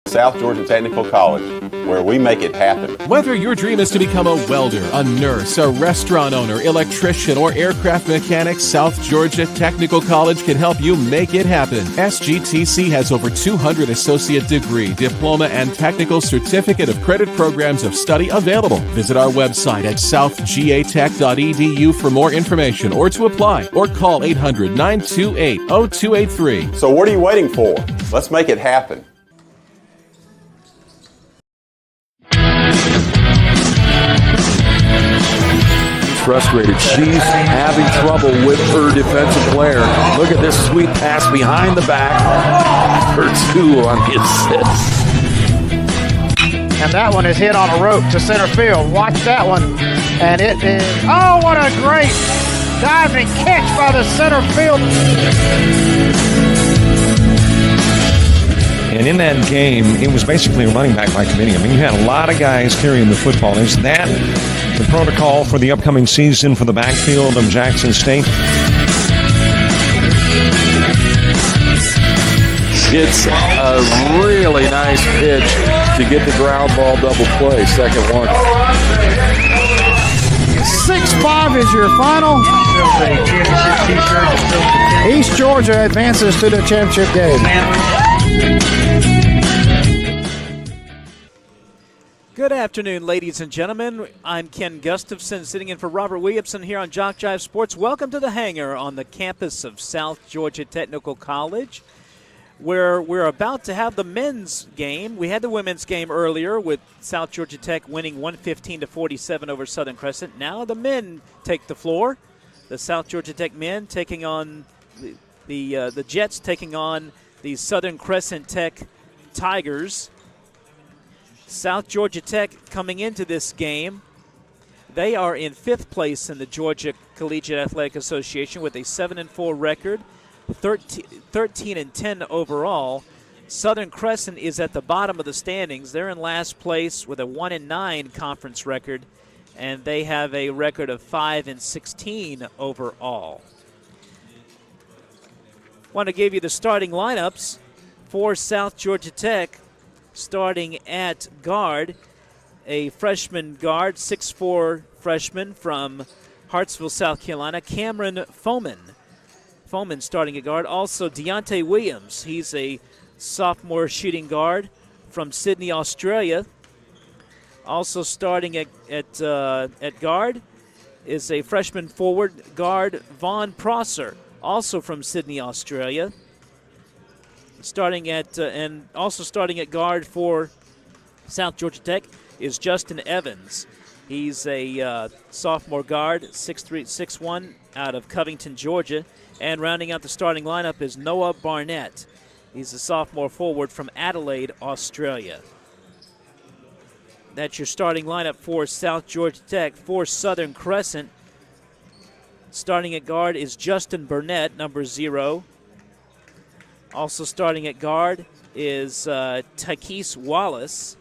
South Georgia Technical College, where we make it happen. Whether your dream is to become a welder, a nurse, a restaurant owner, electrician, or aircraft mechanic, South Georgia Technical College can help you make it happen. SGTC has over 200 associate degree, diploma, and technical certificate of credit programs of study available. Visit our website at southgatech.edu for more information or to apply, or call 800-928-0283. So what are you waiting for? Let's make it happen. Frustrated. She's having trouble with her defensive player. Look at this sweet pass behind the back for 2 on the assist. And that one is hit on a rope to center field. Watch that one. And it is, oh, what a great diving catch by the center field. And in that game, it was basically a running back by committee. I mean, you had a lot of guys carrying the football. Is that the protocol for the upcoming season for the backfield of Jackson State? It's a really nice pitch to get the ground ball double play. Second one. 6-5 is your final. East Georgia advances to the championship game. Good afternoon, ladies and gentlemen. I'm Ken Gustafson, sitting in for Robert Williamson here on JockJive Sports. Welcome to the hangar on the campus of South Georgia Technical College, where we're about to have the men's game. We had the women's game earlier with South Georgia Tech winning 115-47 over Southern Crescent. Now the men take the floor. The South Georgia Tech men taking on the Jets, taking on the Southern Crescent Tech Tigers. South Georgia Tech coming into this game, they are in 5th place in the Georgia Collegiate Athletic Association with a 7-4 record, 13-10 overall. Southern Crescent is at the bottom of the standings. They're in last place with a 1-9 conference record, and they have a record of 5-16 overall. Want to give you the starting lineups for South Georgia Tech. Starting at guard, a freshman guard, 6'4" freshman from Hartsville, South Carolina, Cameron Foreman. Foreman starting at guard. Also, Deontay Williams. He's a sophomore shooting guard from Sydney, Australia. Also starting at guard is a freshman forward guard, Vaughn Prosser, also from Sydney, Australia. Starting at guard for South Georgia Tech is Justin Evans. He's a sophomore guard, 6'3", 6'1", out of Covington, Georgia. And rounding out the starting lineup is Noah Barnett. He's a sophomore forward from Adelaide, Australia. That's your starting lineup for South Georgia Tech. For Southern Crescent, starting at guard is Justin Burnett, number 0. Also starting at guard is Tykees Wallace.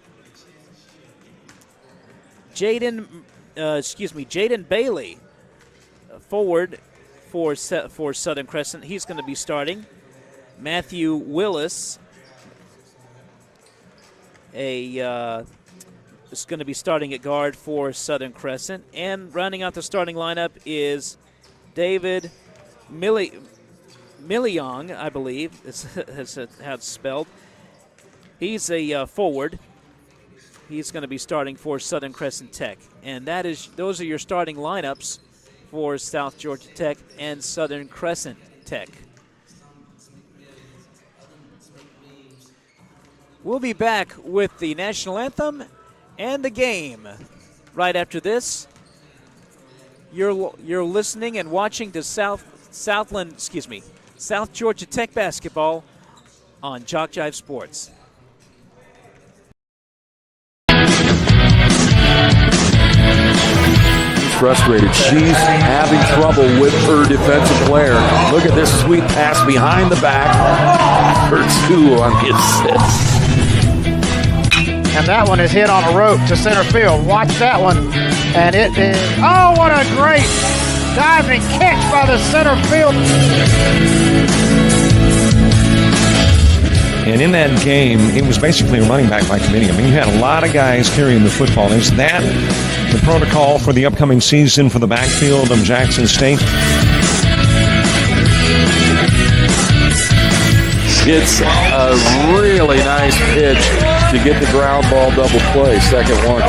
Jaden Bailey, forward for Southern Crescent. He's going to be starting. Matthew Willis, is going to be starting at guard for Southern Crescent. And rounding out the starting lineup is David Milliong, I believe, is how it's spelled. He's a forward. He's going to be starting for Southern Crescent Tech. And those are your starting lineups for South Georgia Tech and Southern Crescent Tech. We'll be back with the national anthem and the game right after this. You're listening and watching to South Georgia Tech basketball on JockJive Sports. Frustrated. She's having trouble with her defensive player. Look at this sweet pass behind the back for 2 on the assist. And that one is hit on a rope to center field. Watch that one. And it is, oh, what a great diving catch by the center field. And in that game, it was basically a running back by committee. I mean, you had a lot of guys carrying the football. Is that the protocol for the upcoming season for the backfield of Jackson State? It's a really nice pitch to get the ground ball double play. Second one.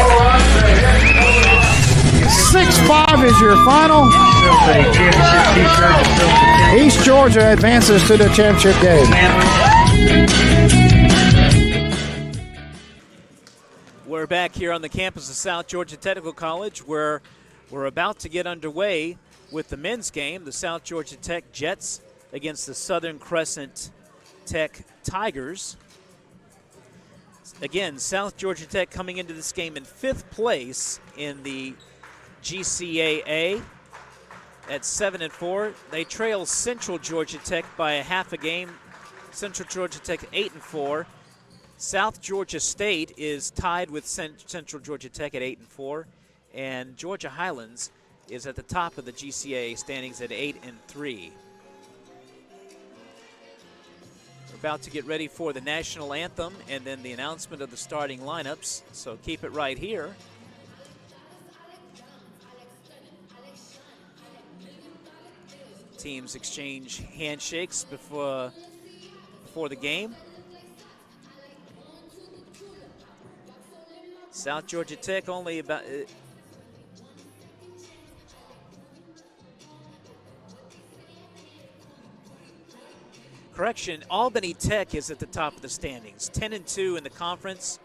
6-5 is your final. East Georgia advances to the championship game. We're back here on the campus of South Georgia Technical College, where we're about to get underway with the men's game, the South Georgia Tech Jets against the Southern Crescent Tech Tigers. Again, South Georgia Tech coming into this game in 5th place in the GCAA at 7-4. They trail Central Georgia Tech by a half a game. Central Georgia Tech 8-4. South Georgia State is tied with Central Georgia Tech at 8-4, and Georgia Highlands is at the top of the GCAA standings at 8-3. We're about to get ready for the national anthem and then the announcement of the starting lineups, so keep it right here. Teams exchange handshakes before the game. South Georgia Tech only about correction, Albany Tech is at the top of the standings, 10-2 in the conference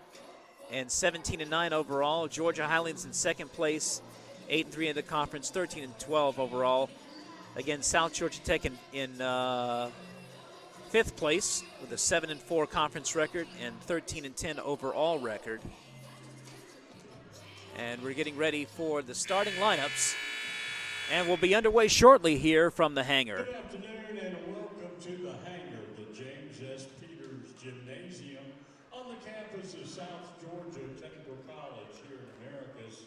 and 17-9 overall. Georgia Highlands in 2nd place, 8-3 in the conference, 13-12 overall. Again, South Georgia Tech in 5th place with a 7-4 conference record and 13-10 overall record. And we're getting ready for the starting lineups. And we'll be underway shortly here from the hangar. Good afternoon and welcome to the hangar, the James S. Peters Gymnasium on the campus of South Georgia Technical College here in Americus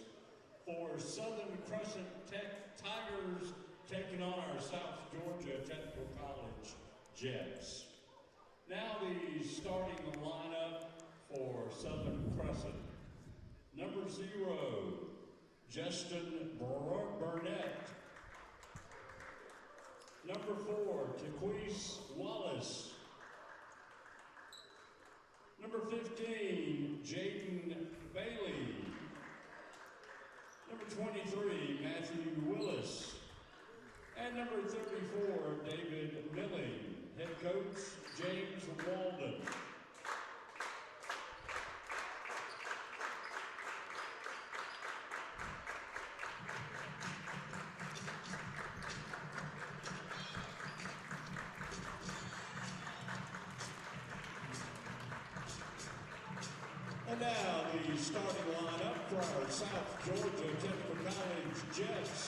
for Southern Crescent Tech Tigers taking on our South Georgia Technical College Jets. Now the starting lineup for Southern Crescent. Number 0, Justin Burnett. Number 4, Taquise Wallace. Number 15, Jaden Bailey. Number 23, Matthew Willis. And number 34, David Milling. Head coach, James Walden. And now the starting lineup for our South Georgia Technical College Jets.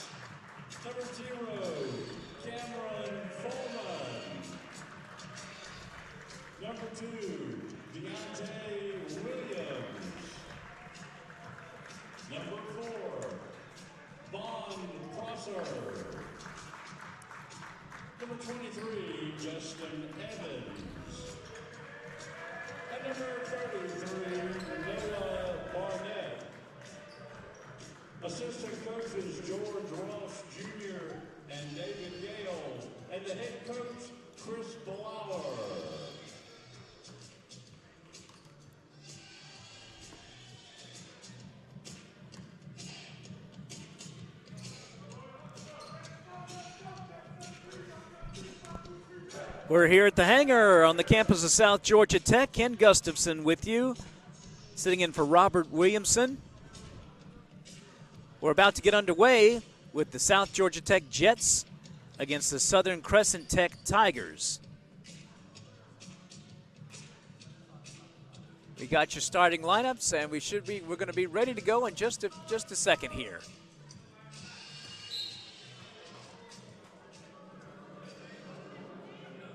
Number 0, Cameron Foreman. Number 2, Deontay Williams. Number 4, Vaughn Prosser. Number 23, Justin Evans. And number 33, Noah Barnett. Assistant coaches George Ross Jr. and David Gale. And the head coach, Chris Blower. We're here at the hangar on the campus of South Georgia Tech. Ken Gustafson with you, sitting in for Robert Williamson. We're about to get underway with the South Georgia Tech Jets against the Southern Crescent Tech Tigers. We got your starting lineups, and we're going to be ready to go in just a second here.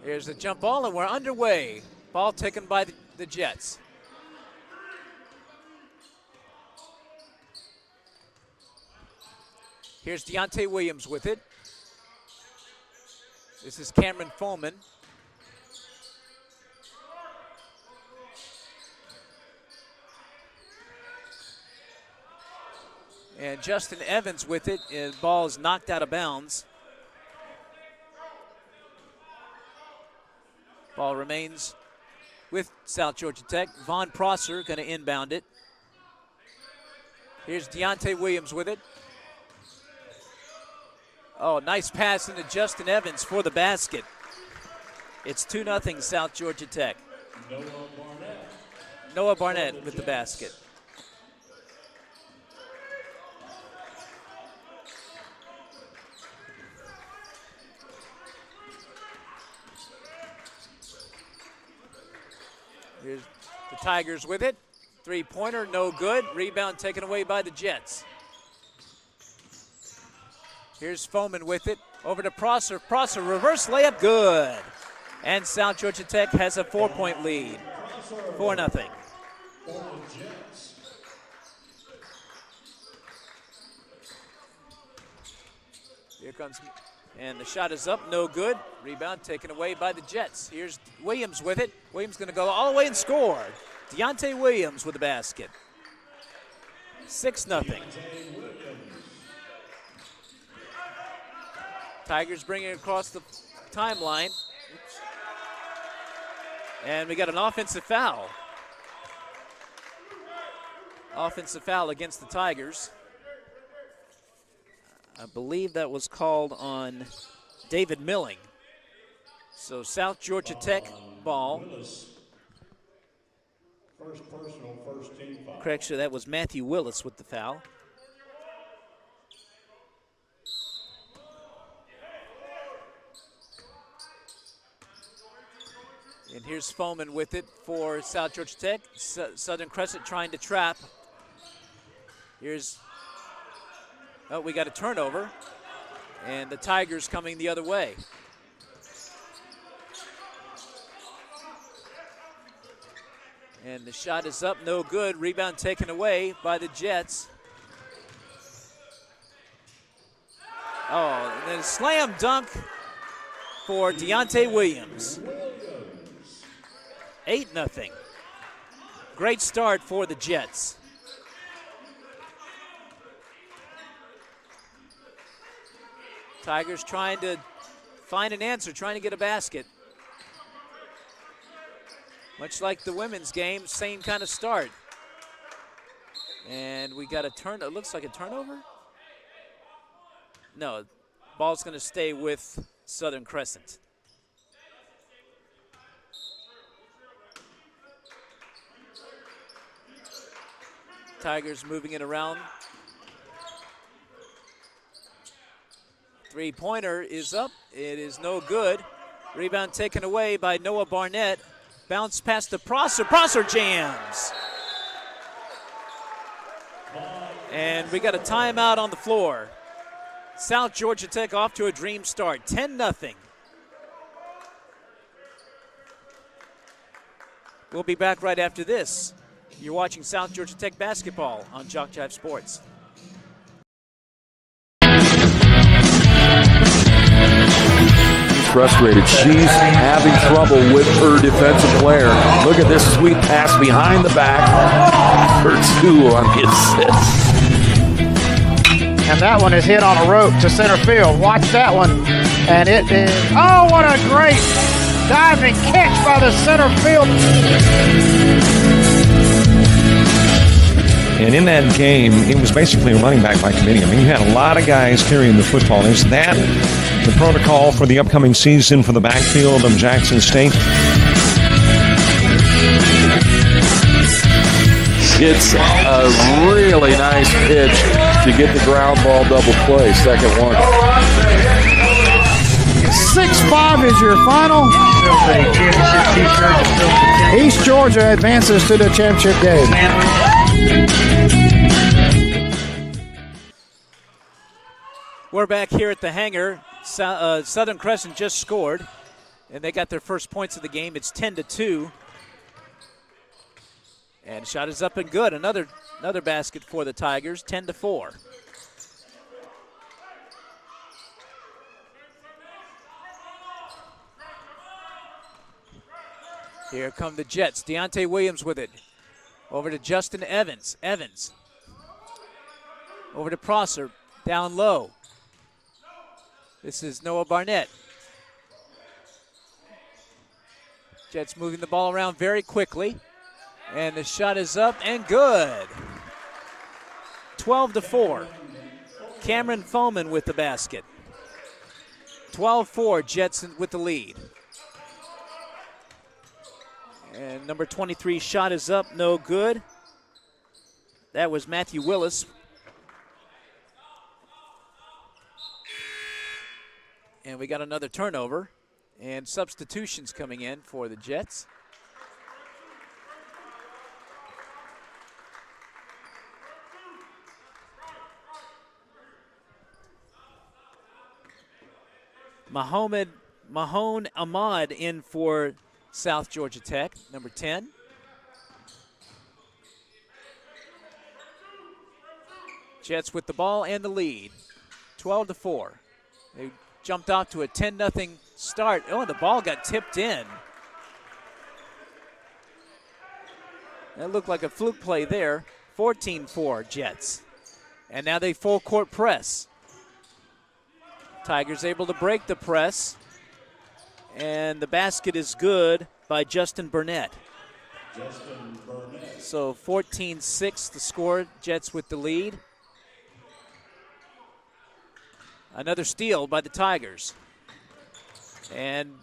Here's the jump ball, and we're underway. Ball taken by the Jets. Here's Deontay Williams with it. This is Cameron Foreman. And Justin Evans with it. The ball is knocked out of bounds. Ball remains with South Georgia Tech. Von Prosser going to inbound it. Here's Deontay Williams with it. Oh, nice pass into Justin Evans for the basket. It's 2-0 South Georgia Tech. Noah Barnett with the basket. Here's the Tigers with it. Three-pointer, no good. Rebound taken away by the Jets. Here's Foreman with it. Over to Prosser. Prosser, reverse layup, good. And South Georgia Tech has a 4-point lead. 4-0. Here comes, and the shot is up, no good. Rebound taken away by the Jets. Here's Williams with it. Williams going to go all the way and score. Deontay Williams with the basket. 6-0. Tigers bringing it across the timeline. And we got an offensive foul. Offensive foul against the Tigers. I believe that was called on David Milling. So South Georgia Tech ball. First personal, first team foul. Correction, that was Matthew Willis with the foul. And here's Foreman with it for South Georgia Tech. Southern Crescent trying to trap. Here's, oh, we got a turnover. And the Tigers coming the other way. And the shot is up, no good. Rebound taken away by the Jets. Oh, and then a slam dunk for Deontay Williams. 8-0. Great start for the Jets. Tigers trying to find an answer, trying to get a basket. Much like the women's game, same kind of start. And we got a turn, it looks like a turnover? No, ball's gonna stay with Southern Crescent. Tigers moving it around. Three-pointer is up. It is no good. Rebound taken away by Noah Barnett. Bounce past to Prosser. Prosser jams. And we got a timeout on the floor. South Georgia Tech off to a dream start. 10-0. We'll be back right after this. You're watching South Georgia Tech basketball on JockJive Sports. Frustrated. She's having trouble with her defensive player. Look at this sweet pass behind the back for 2 on the assist. And that one is hit on a rope to center field. Watch that one. And it is, oh, what a great diving catch by the center field. And in that game, it was basically a running back by committee. I mean, you had a lot of guys carrying the football. Is that the protocol for the upcoming season for the backfield of Jackson State? It's a really nice pitch to get the ground ball double play, second one. 6-5 is your final. East Georgia advances to the championship game. We're back here at the hangar. Southern Crescent just scored, and they got their first points of the game. It's 10-2. And shot is up and good. Another basket for the Tigers, 10-4. Here come the Jets. Deontay Williams with it. Over to Justin Evans. Evans. Over to Prosser. Down low. This is Noah Barnett. Jets moving the ball around very quickly. And the shot is up and good. 12-4. Cameron Foman with the basket. 12-4, Jets with the lead. And number 23 shot is up, no good. That was Matthew Willis. And we got another turnover. And substitutions coming in for the Jets. Mahone Ahmad in for South Georgia Tech, number 10. Jets with the ball and the lead, 12-4. They jumped off to a 10-0 start. Oh, the ball got tipped in. That looked like a fluke play there. 14-4 Jets. And now they full court press. Tigers able to break the press. And the basket is good by Justin Burnett. So 14-6 the score. Jets with the lead. Another steal by the Tigers. And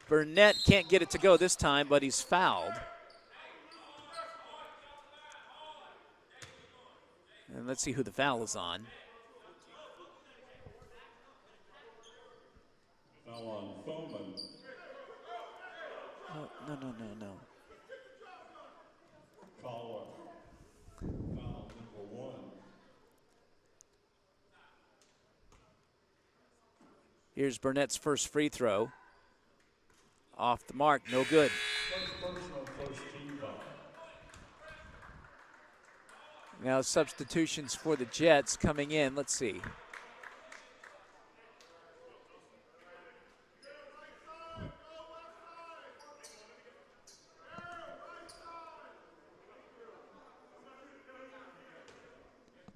Burnett can't get it to go this time, but he's fouled. And let's see who the foul is on. Foul on Foman. Oh, no. Foul number 1. Here's Burnett's first free throw. Off the mark, no good. First team foul. Now substitutions for the Jets coming in. Let's see.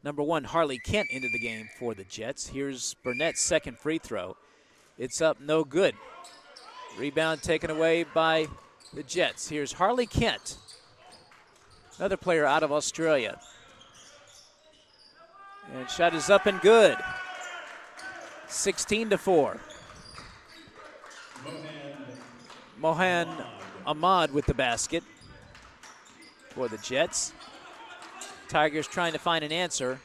Number 1, Harley Kent into the game for the Jets. Here's Burnett's second free throw. It's up, no good. Rebound taken away by the Jets. Here's Harley Kent, another player out of Australia. And shot is up and good. 16-4. Mohan Ahmad with the basket for the Jets. Tigers trying to find an answer.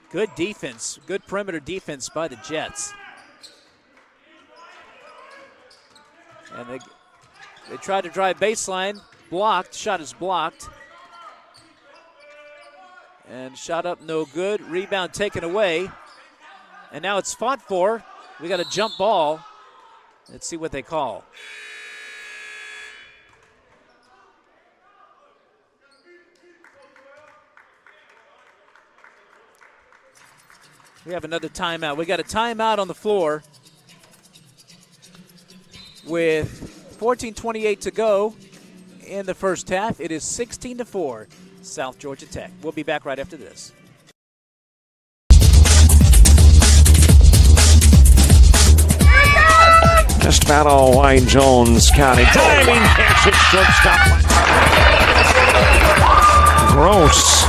Good defense, good perimeter defense by the Jets. And they tried to drive baseline, blocked, shot is blocked. And shot up, no good. Rebound taken away. And now it's fought for. We got a jump ball. Let's see what they call. We have another timeout. We got a timeout on the floor with 14:28 to go in the first half. It is 16-4, South Georgia Tech. We'll be back right after this. Just about all White Jones County. Diving catch it, shortstop. Gross.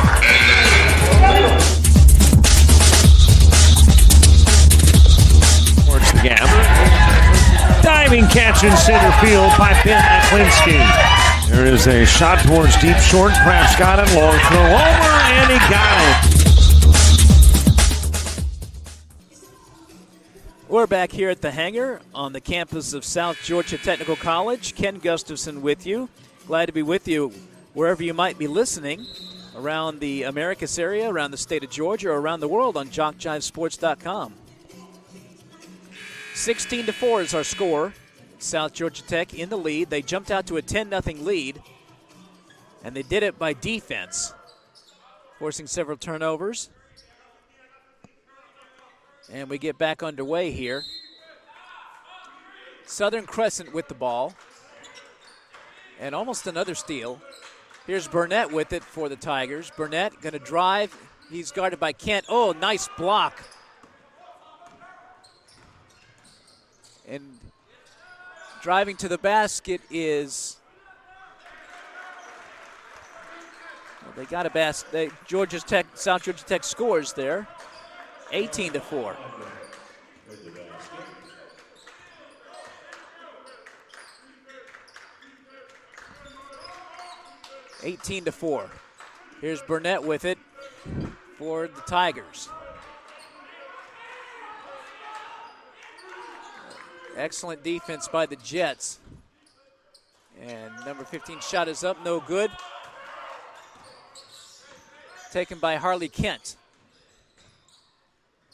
Towards the gap. Diving catch in center field by Ben Aklinski. There is a shot towards deep short. Kraft's got it. Long throw over, and he got it. We're back here at the hangar on the campus of South Georgia Technical College. Ken Gustafson with you. Glad to be with you wherever you might be listening around the Americas area, around the state of Georgia, or around the world on JockJiveSports.com. 16-4 is our score. South Georgia Tech in the lead. They jumped out to a 10-0 lead, and they did it by defense, forcing several turnovers. And we get back underway here. Southern Crescent with the ball. And almost another steal. Here's Burnett with it for the Tigers. Burnett going to drive. He's guarded by Kent. Oh, nice block. And driving to the basket is... Well, they got a basket. South Georgia Tech scores there. 18-4. 18-4. Here's Burnett with it for the Tigers. Excellent defense by the Jets. And number 15 shot is up, no good. Taken by Harley Kent.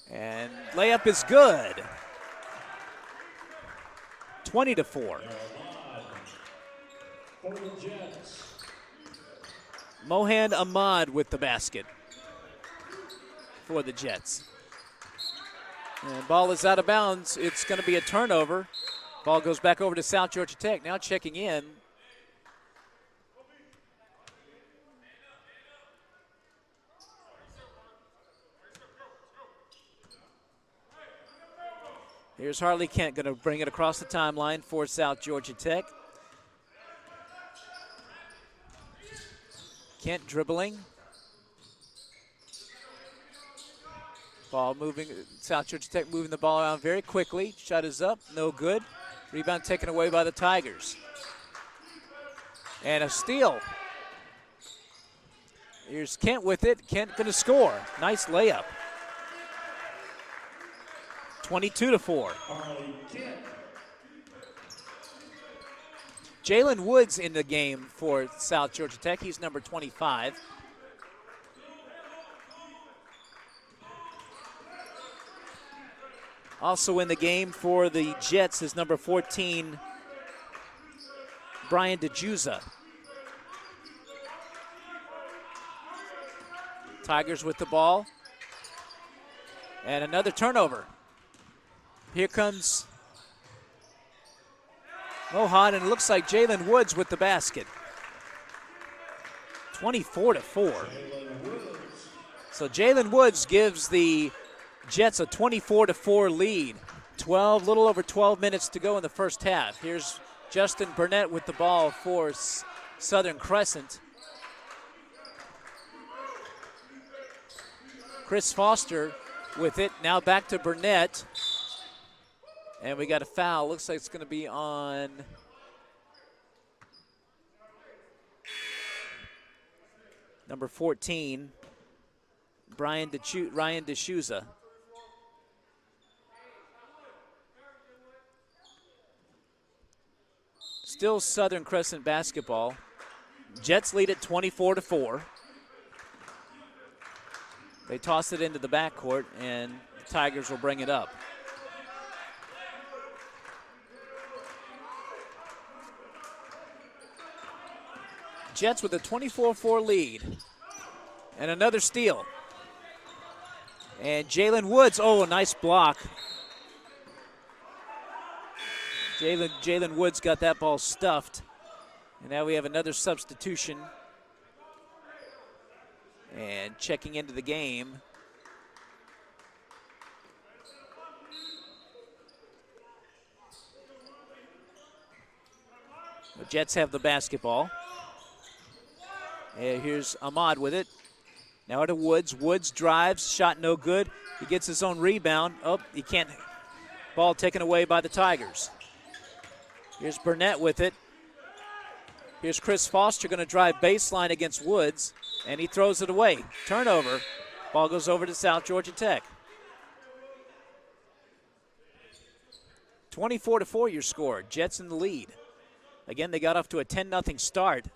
And layup is good. 20-4. Mohan Ahmad with the basket for the Jets. And ball is out of bounds. It's going to be a turnover. Ball goes back over to South Georgia Tech. Now checking in. Here's Harley Kent going to bring it across the timeline for South Georgia Tech. Kent dribbling. Ball moving. South Georgia Tech moving the ball around very quickly. Shot is up, no good. Rebound taken away by the Tigers. And a steal. Here's Kent with it. Kent going to score. Nice layup. 22-4. Jalen Woods in the game for South Georgia Tech. He's number 25. Also in the game for the Jets is number 14, Brian DeJuza. Tigers with the ball. And another turnover. Here comes Mohan, and it looks like Jalen Woods with the basket. 24-4. So Jalen Woods gives the Jets a 24-4 lead. Little over 12 minutes to go in the first half. Here's Justin Burnett with the ball for Southern Crescent. Chris Foster with it. Now back to Burnett. And we got a foul. Looks like it's going to be on number 14, Ryan DeShouza. Still Southern Crescent basketball. Jets lead at 24-4. They toss it into the backcourt, and the Tigers will bring it up. Jets with a 24-4 lead. And another steal. And Jalen Woods, oh, a nice block. Jalen Woods got that ball stuffed. And now we have another substitution. And checking into the game. The Jets have the basketball. And here's Ahmad with it. Now to Woods. Woods drives, shot no good. He gets his own rebound. Oh, he can't. Ball taken away by the Tigers. Here's Burnett with it. Here's Chris Foster going to drive baseline against Woods, and he throws it away. Turnover. Ball goes over to South Georgia Tech. 24-4 your score. Jets in the lead. Again, they got off to a 10-0 start.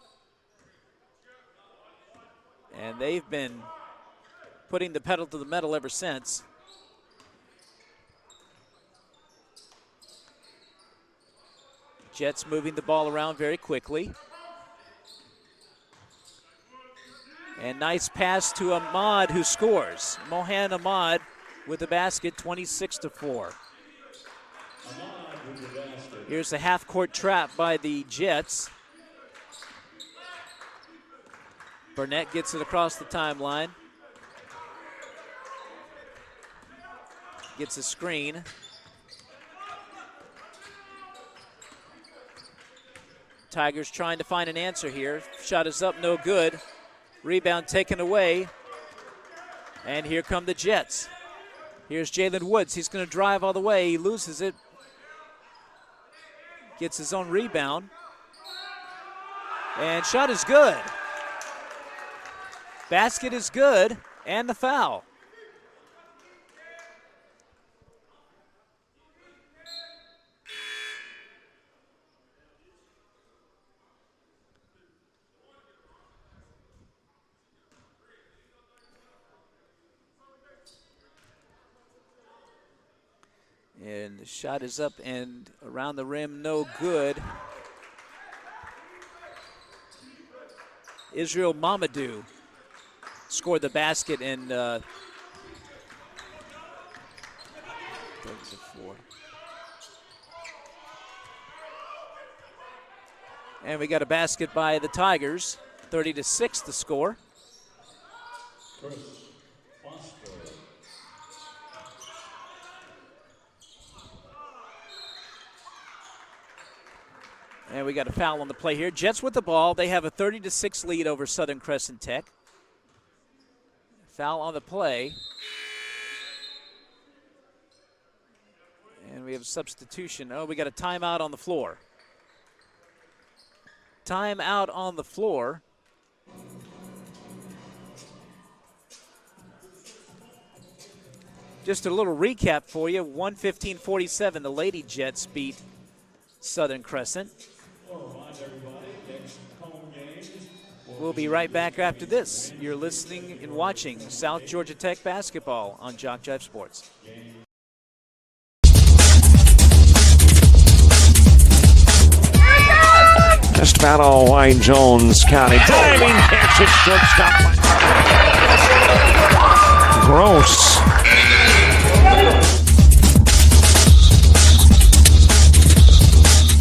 And they've been putting the pedal to the metal ever since. Jets moving the ball around very quickly. And nice pass to Ahmad, who scores. Mohan Ahmad with the basket, 26-4. Here's the half-court trap by the Jets. Burnett gets it across the timeline. Gets a screen. Tigers trying to find an answer here. Shot is up, no good. Rebound taken away. And here come the Jets. Here's Jalen Woods. He's going to drive all the way. He loses it. Gets his own rebound. And shot is good. Basket is good, and the foul. And the shot is up and around the rim, no good. Israel Mamadou scored the basket in 4. And we got a basket by the Tigers, 30-6 the score. And we got a foul on the play here. Jets with the ball. They have a 30-6 lead over Southern Crescent Tech. Foul on the play. And we have a substitution. Oh, we got a timeout on the floor. Timeout on the floor. Just a little recap for you. 115-47, the Lady Jets beat Southern Crescent. We'll be right back after this. You're listening and watching South Georgia Tech basketball on JockJive Sports. Just about all Wayne Jones County. Diving catch at shortstop. Gross.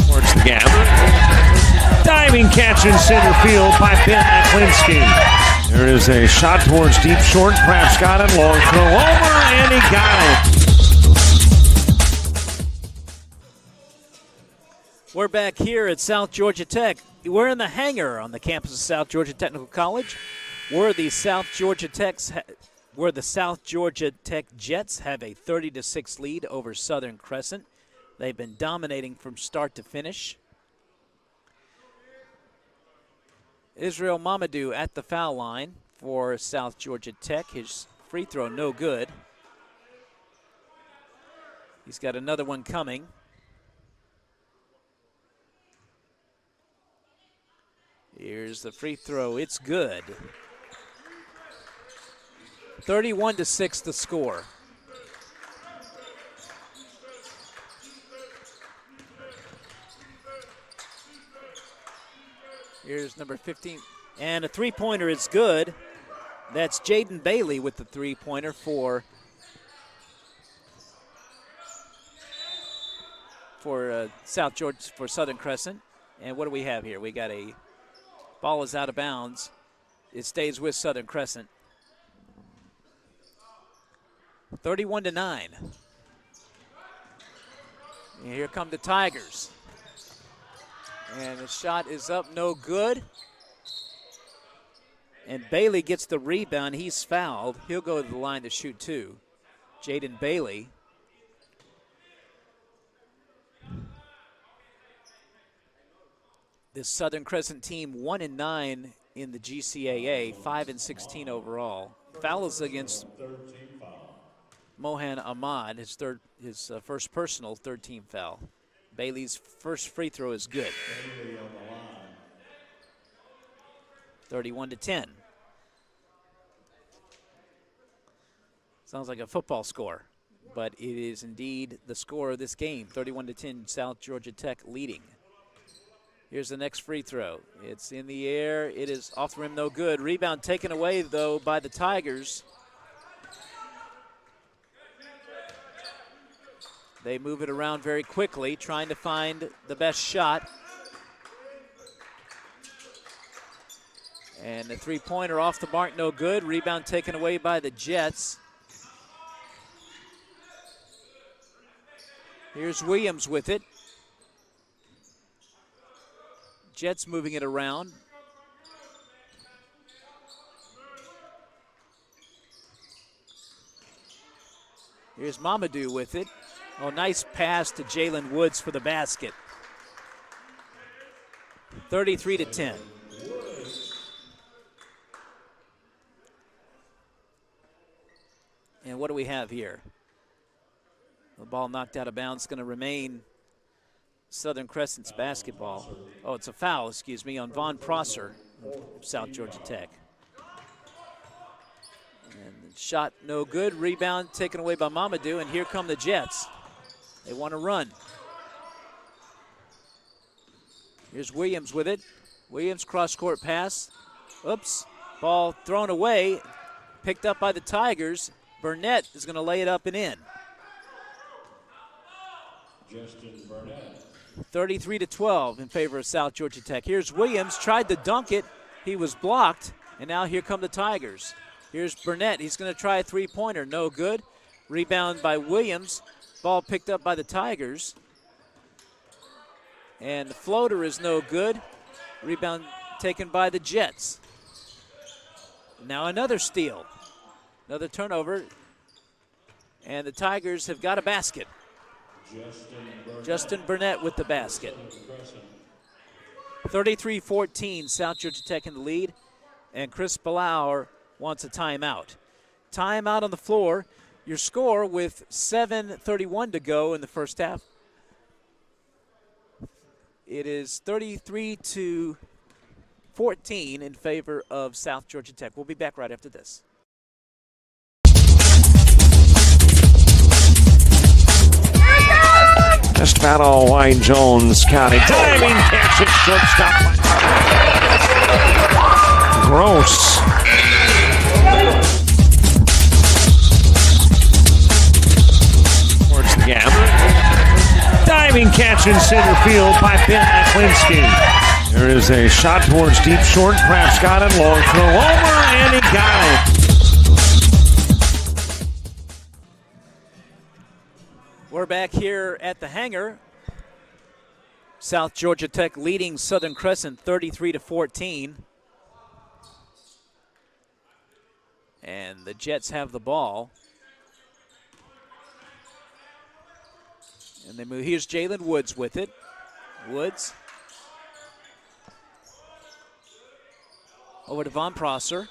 Towards the gap. Diving catch in center field by Ben Aklinski. There is a shot towards deep short. Crafts got it. Long throw over, and he got it. We're back here at South Georgia Tech. We're in the hangar on the campus of South Georgia Technical College. Where the South Georgia Tech Jets have a 30-6 lead over Southern Crescent. They've been dominating from start to finish. Israel Mamadou at the foul line for South Georgia Tech. His free throw no good. He's got another one coming. Here's the free throw. It's good. 31-6 the score. Here's number 15. And a three-pointer is good. That's Jaden Bailey with the three-pointer for South Georgia, for Southern Crescent. And what do we have here? We got a ball is out of bounds. It stays with Southern Crescent. 31-9. And here come the Tigers. And the shot is up, no good. And Bailey gets the rebound. He's fouled. He'll go to the line to shoot 2. Jaden Bailey. This Southern Crescent team 1-9 in the GCAA, 5-16 overall. Fouls against Mohan Ahmad, his first personal third-team foul. Bailey's first free throw is good. 31-10. Sounds like a football score, but it is indeed the score of this game. 31-10, South Georgia Tech leading. Here's the next free throw. It's in the air. It is off the rim, no good. Rebound taken away, though, by the Tigers. They move it around very quickly, trying to find the best shot. And the three-pointer off the mark, no good. Rebound taken away by the Jets. Here's Williams with it. Jets moving it around. Here's Mamadou with it. Oh, nice pass to Jalen Woods for the basket. 33-10. And what do we have here? The ball knocked out of bounds, going to remain Southern Crescent's basketball. Oh, it's a foul, excuse me, on Von Prosser of South Georgia Tech. And the shot no good. Rebound taken away by Mamadou, and here come the Jets. They want to run. Here's Williams with it. Williams cross-court pass. Oops. Ball thrown away. Picked up by the Tigers. Burnett is going to lay it up and in. Justin Burnett. 33-12 in favor of South Georgia Tech. Here's Williams, tried to dunk it. He was blocked, and now here come the Tigers. Here's Burnett. He's going to try a three-pointer. No good. Rebound by Williams. Ball picked up by the Tigers. And the floater is no good. Rebound taken by the Jets. Now another steal. Another turnover. And the Tigers have got a basket. Justin Burnett with the basket. 33-14, South Georgia Tech in the lead. And Chris Ballauer wants a timeout. Timeout on the floor. Your score with 7:31 to go in the first half. It is 33-14 in favor of South Georgia Tech. We'll be back right after this. Just about all Wayne Jones County. Diving catch at shortstop. Gross. Towards the gap. Diving catch in center field by Ben Aklinski. There is a shot towards deep short. Perhaps got it. Long throw over, and he got it. We're back here at the hangar. South Georgia Tech leading Southern Crescent 33-14. And the Jets have the ball. And they move. Here's Jalen Woods with it. Woods. Over to Von Prosser.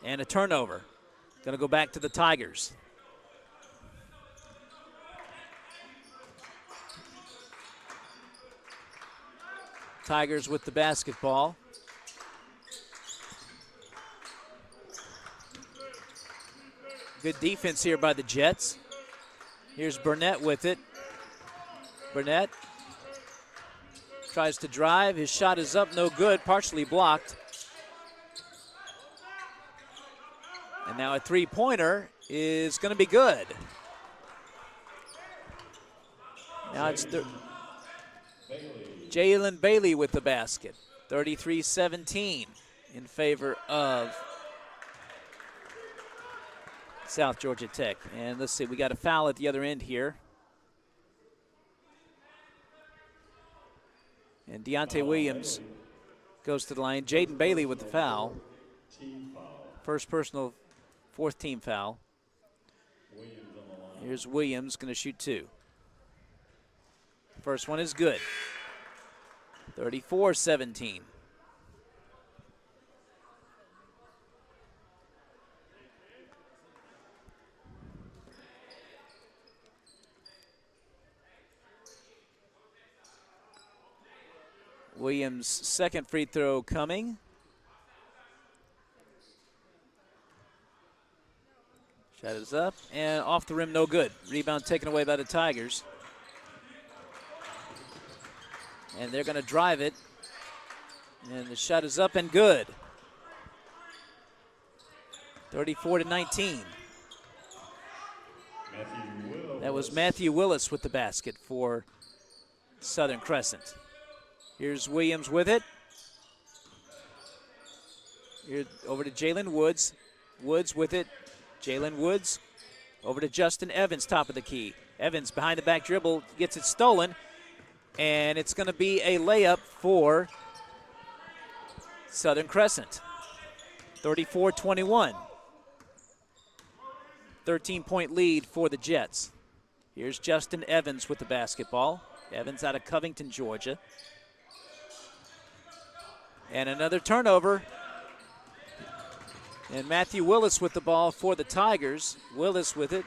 And a turnover. Going to go back to the Tigers. Tigers with the basketball. Good defense here by the Jets. Here's Burnett with it. Burnett tries to drive. His shot is up, no good, partially blocked. And now a three-pointer is going to be good. Now it's Jalen Bailey with the basket. 33-17 in favor of South Georgia Tech. And let's see, we got a foul at the other end here. And Deontay Williams goes to the line. Jaden Bailey with the foul. First personal, fourth team foul. Here's Williams, going to shoot 2. First one is good. 34-17. Williams' second free throw coming. Shot is up and off the rim, no good. Rebound taken away by the Tigers. And they're going to drive it. And the shot is up and good. 34-19. That was Matthew Willis with the basket for Southern Crescent. Here's Williams with it. Here over to Jalen Woods. Woods with it. Jalen Woods over to Justin Evans, top of the key. Evans behind the back dribble, gets it stolen, and it's going to be a layup for Southern Crescent. 34-21. 13-point lead for the Jets. Here's Justin Evans with the basketball. Evans out of Covington, Georgia. And another turnover. And Matthew Willis with the ball for the Tigers. Willis with it.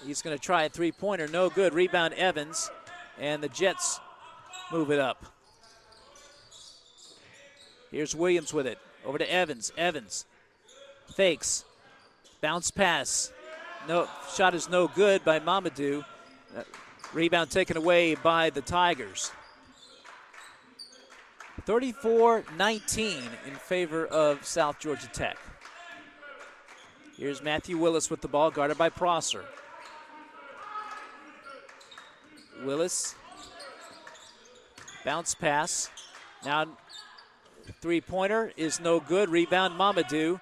He's going to try a three-pointer. No good. Rebound Evans. And the Jets move it up. Here's Williams with it. Over to Evans. Evans fakes. Bounce pass. No, shot is no good by Mamadou. Rebound taken away by the Tigers. 34-19 in favor of South Georgia Tech. Here's Matthew Willis with the ball, guarded by Prosser. Willis. Bounce pass. Now three-pointer is no good. Rebound Mamadou.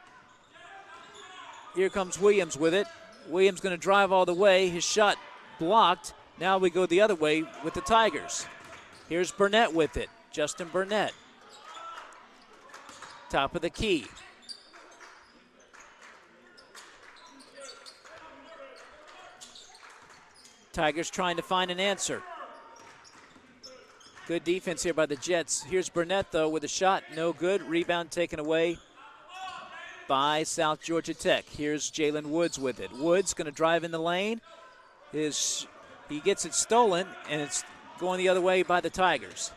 Here comes Williams with it. Williams going to drive all the way. His shot blocked. Now we go the other way with the Tigers. Here's Burnett with it. Justin Burnett. Top of the key. Tigers trying to find an answer. Good defense here by the Jets. Here's Burnett, though, with a shot. No good. Rebound taken away by South Georgia Tech. Here's Jalen Woods with it. Woods going to drive in the lane. He gets it stolen, and it's going the other way by the Tigers.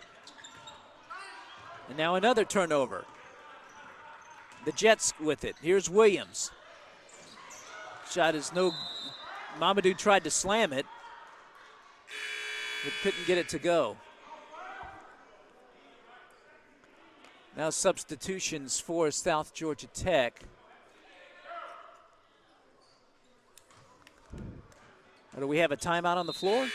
And now another turnover. The Jets with it. Here's Williams. Shot is no. Mamadou tried to slam it, but couldn't get it to go. Now substitutions for South Georgia Tech. Or do we have a timeout on the floor?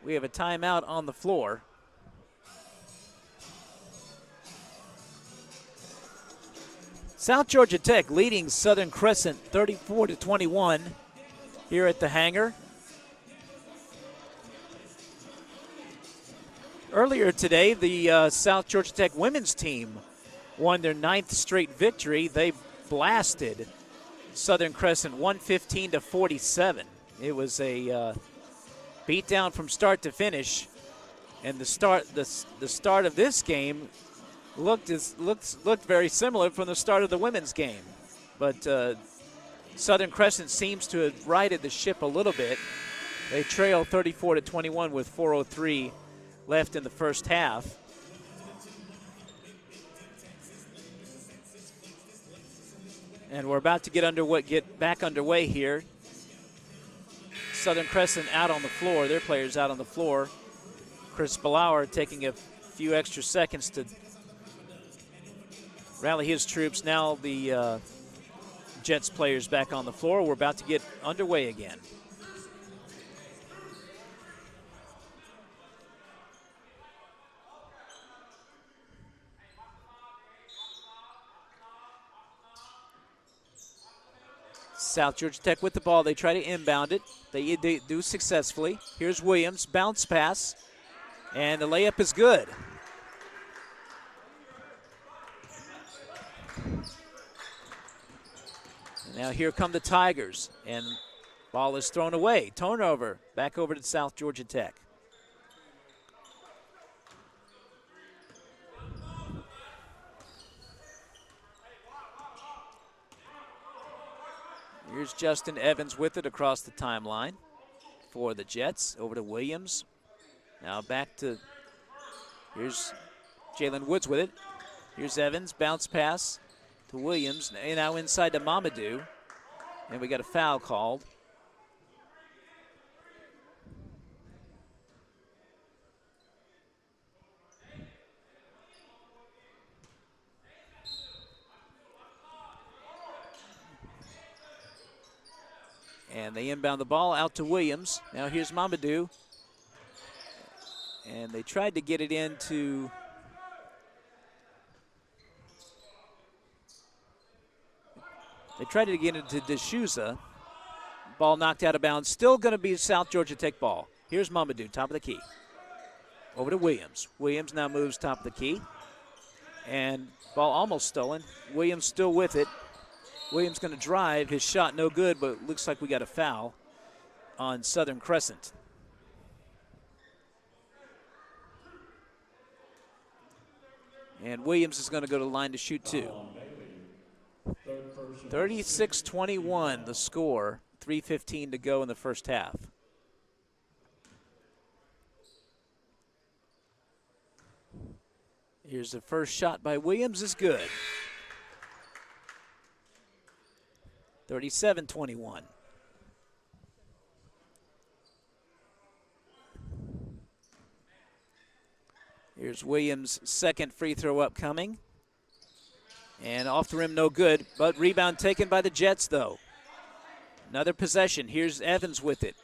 We have a timeout on the floor. South Georgia Tech leading Southern Crescent 34-21 here at the hangar. Earlier today, the South Georgia Tech women's team won their 9th straight victory. They blasted Southern Crescent 115-47. It was a beat down from start to finish, and the start of this game looked very similar from the start of the women's game. But Southern Crescent seems to have righted the ship a little bit. They trail 34-21 with 4:03 left in the first half. And we're about to get back underway here. Southern Crescent out on the floor. Their players out on the floor. Chris Blauer taking a few extra seconds to rally his troops. Now the Jets players back on the floor. We're about to get underway again. South Georgia Tech with the ball. They try to inbound it. They do successfully. Here's Williams, bounce pass, and the layup is good. And now here come the Tigers, and ball is thrown away. Turnover, back over to South Georgia Tech. Here's Justin Evans with it across the timeline for the Jets. Over to Williams. Now back to, here's Jalen Woods with it. Here's Evans, bounce pass to Williams. And now inside to Mamadou. And we got a foul called. And they inbound the ball out to Williams. Now here's Mamadou. And they tried to get it into D'Souza. Ball knocked out of bounds. Still going to be South Georgia Tech ball. Here's Mamadou, top of the key. Over to Williams. Williams now moves top of the key. And ball almost stolen. Williams still with it. Williams going to drive. His shot no good, but it looks like we got a foul on Southern Crescent. And Williams is going to go to the line to shoot two. 36-21 the score. 3:15 to go in the first half. Here's the first shot by Williams, is good. 37-21. Here's Williams' second free throw upcoming. And off the rim, no good. But rebound taken by the Jets, though. Another possession. Here's Evans with it.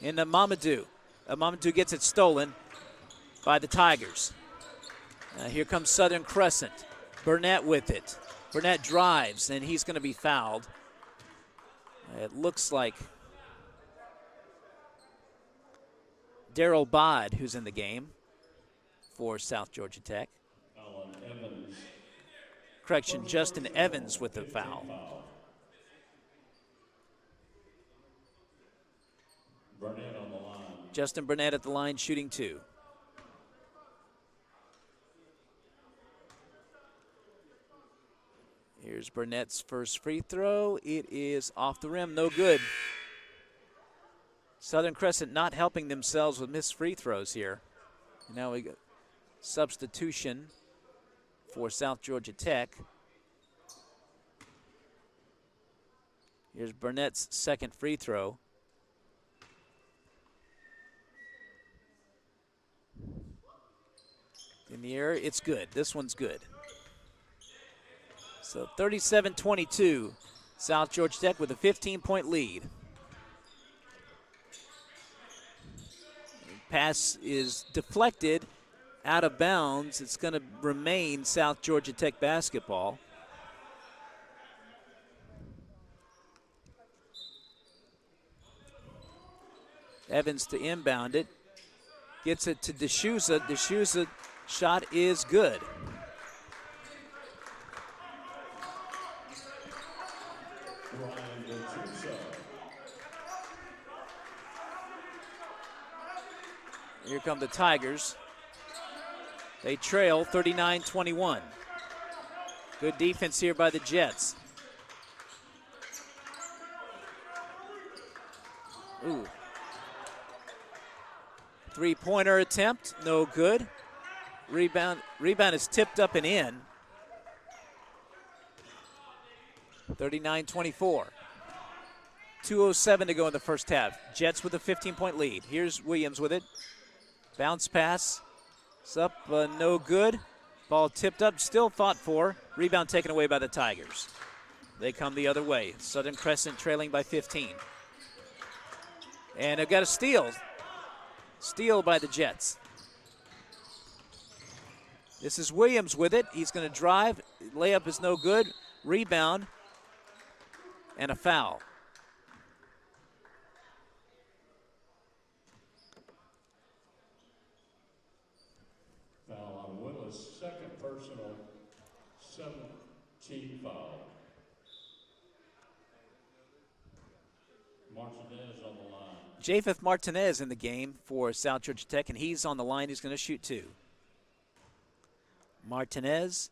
Into Mamadou. Mamadou gets it stolen by the Tigers. Here comes Southern Crescent. Burnett with it. Burnett drives, and he's going to be fouled. It looks like Daryl Bod, who's in the game for South Georgia Tech. Correction, Justin Evans with the foul. Burnett on the line. Justin Burnett at the line, shooting two. Here's Burnett's first free throw. It is off the rim, no good. Southern Crescent not helping themselves with missed free throws here. And now we got substitution for South Georgia Tech. Here's Burnett's second free throw. In the air, it's good. This one's good. So 37-22, South Georgia Tech with a 15-point lead. Pass is deflected out of bounds. It's going to remain South Georgia Tech basketball. Evans to inbound it. Gets it to D'Souza. D'Souza shot is good. Here come the Tigers. They trail 39-21. Good defense here by the Jets. Ooh. Three-pointer attempt, no good. Rebound is tipped up and in. 39-24. 2:07 to go in the first half. Jets with a 15-point lead. Here's Williams with it. Bounce pass. It's up, no good. Ball tipped up, still fought for. Rebound taken away by the Tigers. They come the other way. Southern Crescent trailing by 15. And they've got a steal. Steal by the Jets. This is Williams with it. He's going to drive. Layup is no good. Rebound. And a foul. 17 foul. Martinez on the line. Japheth Martinez in the game for South Georgia Tech, and he's on the line. He's going to shoot 2. Martinez.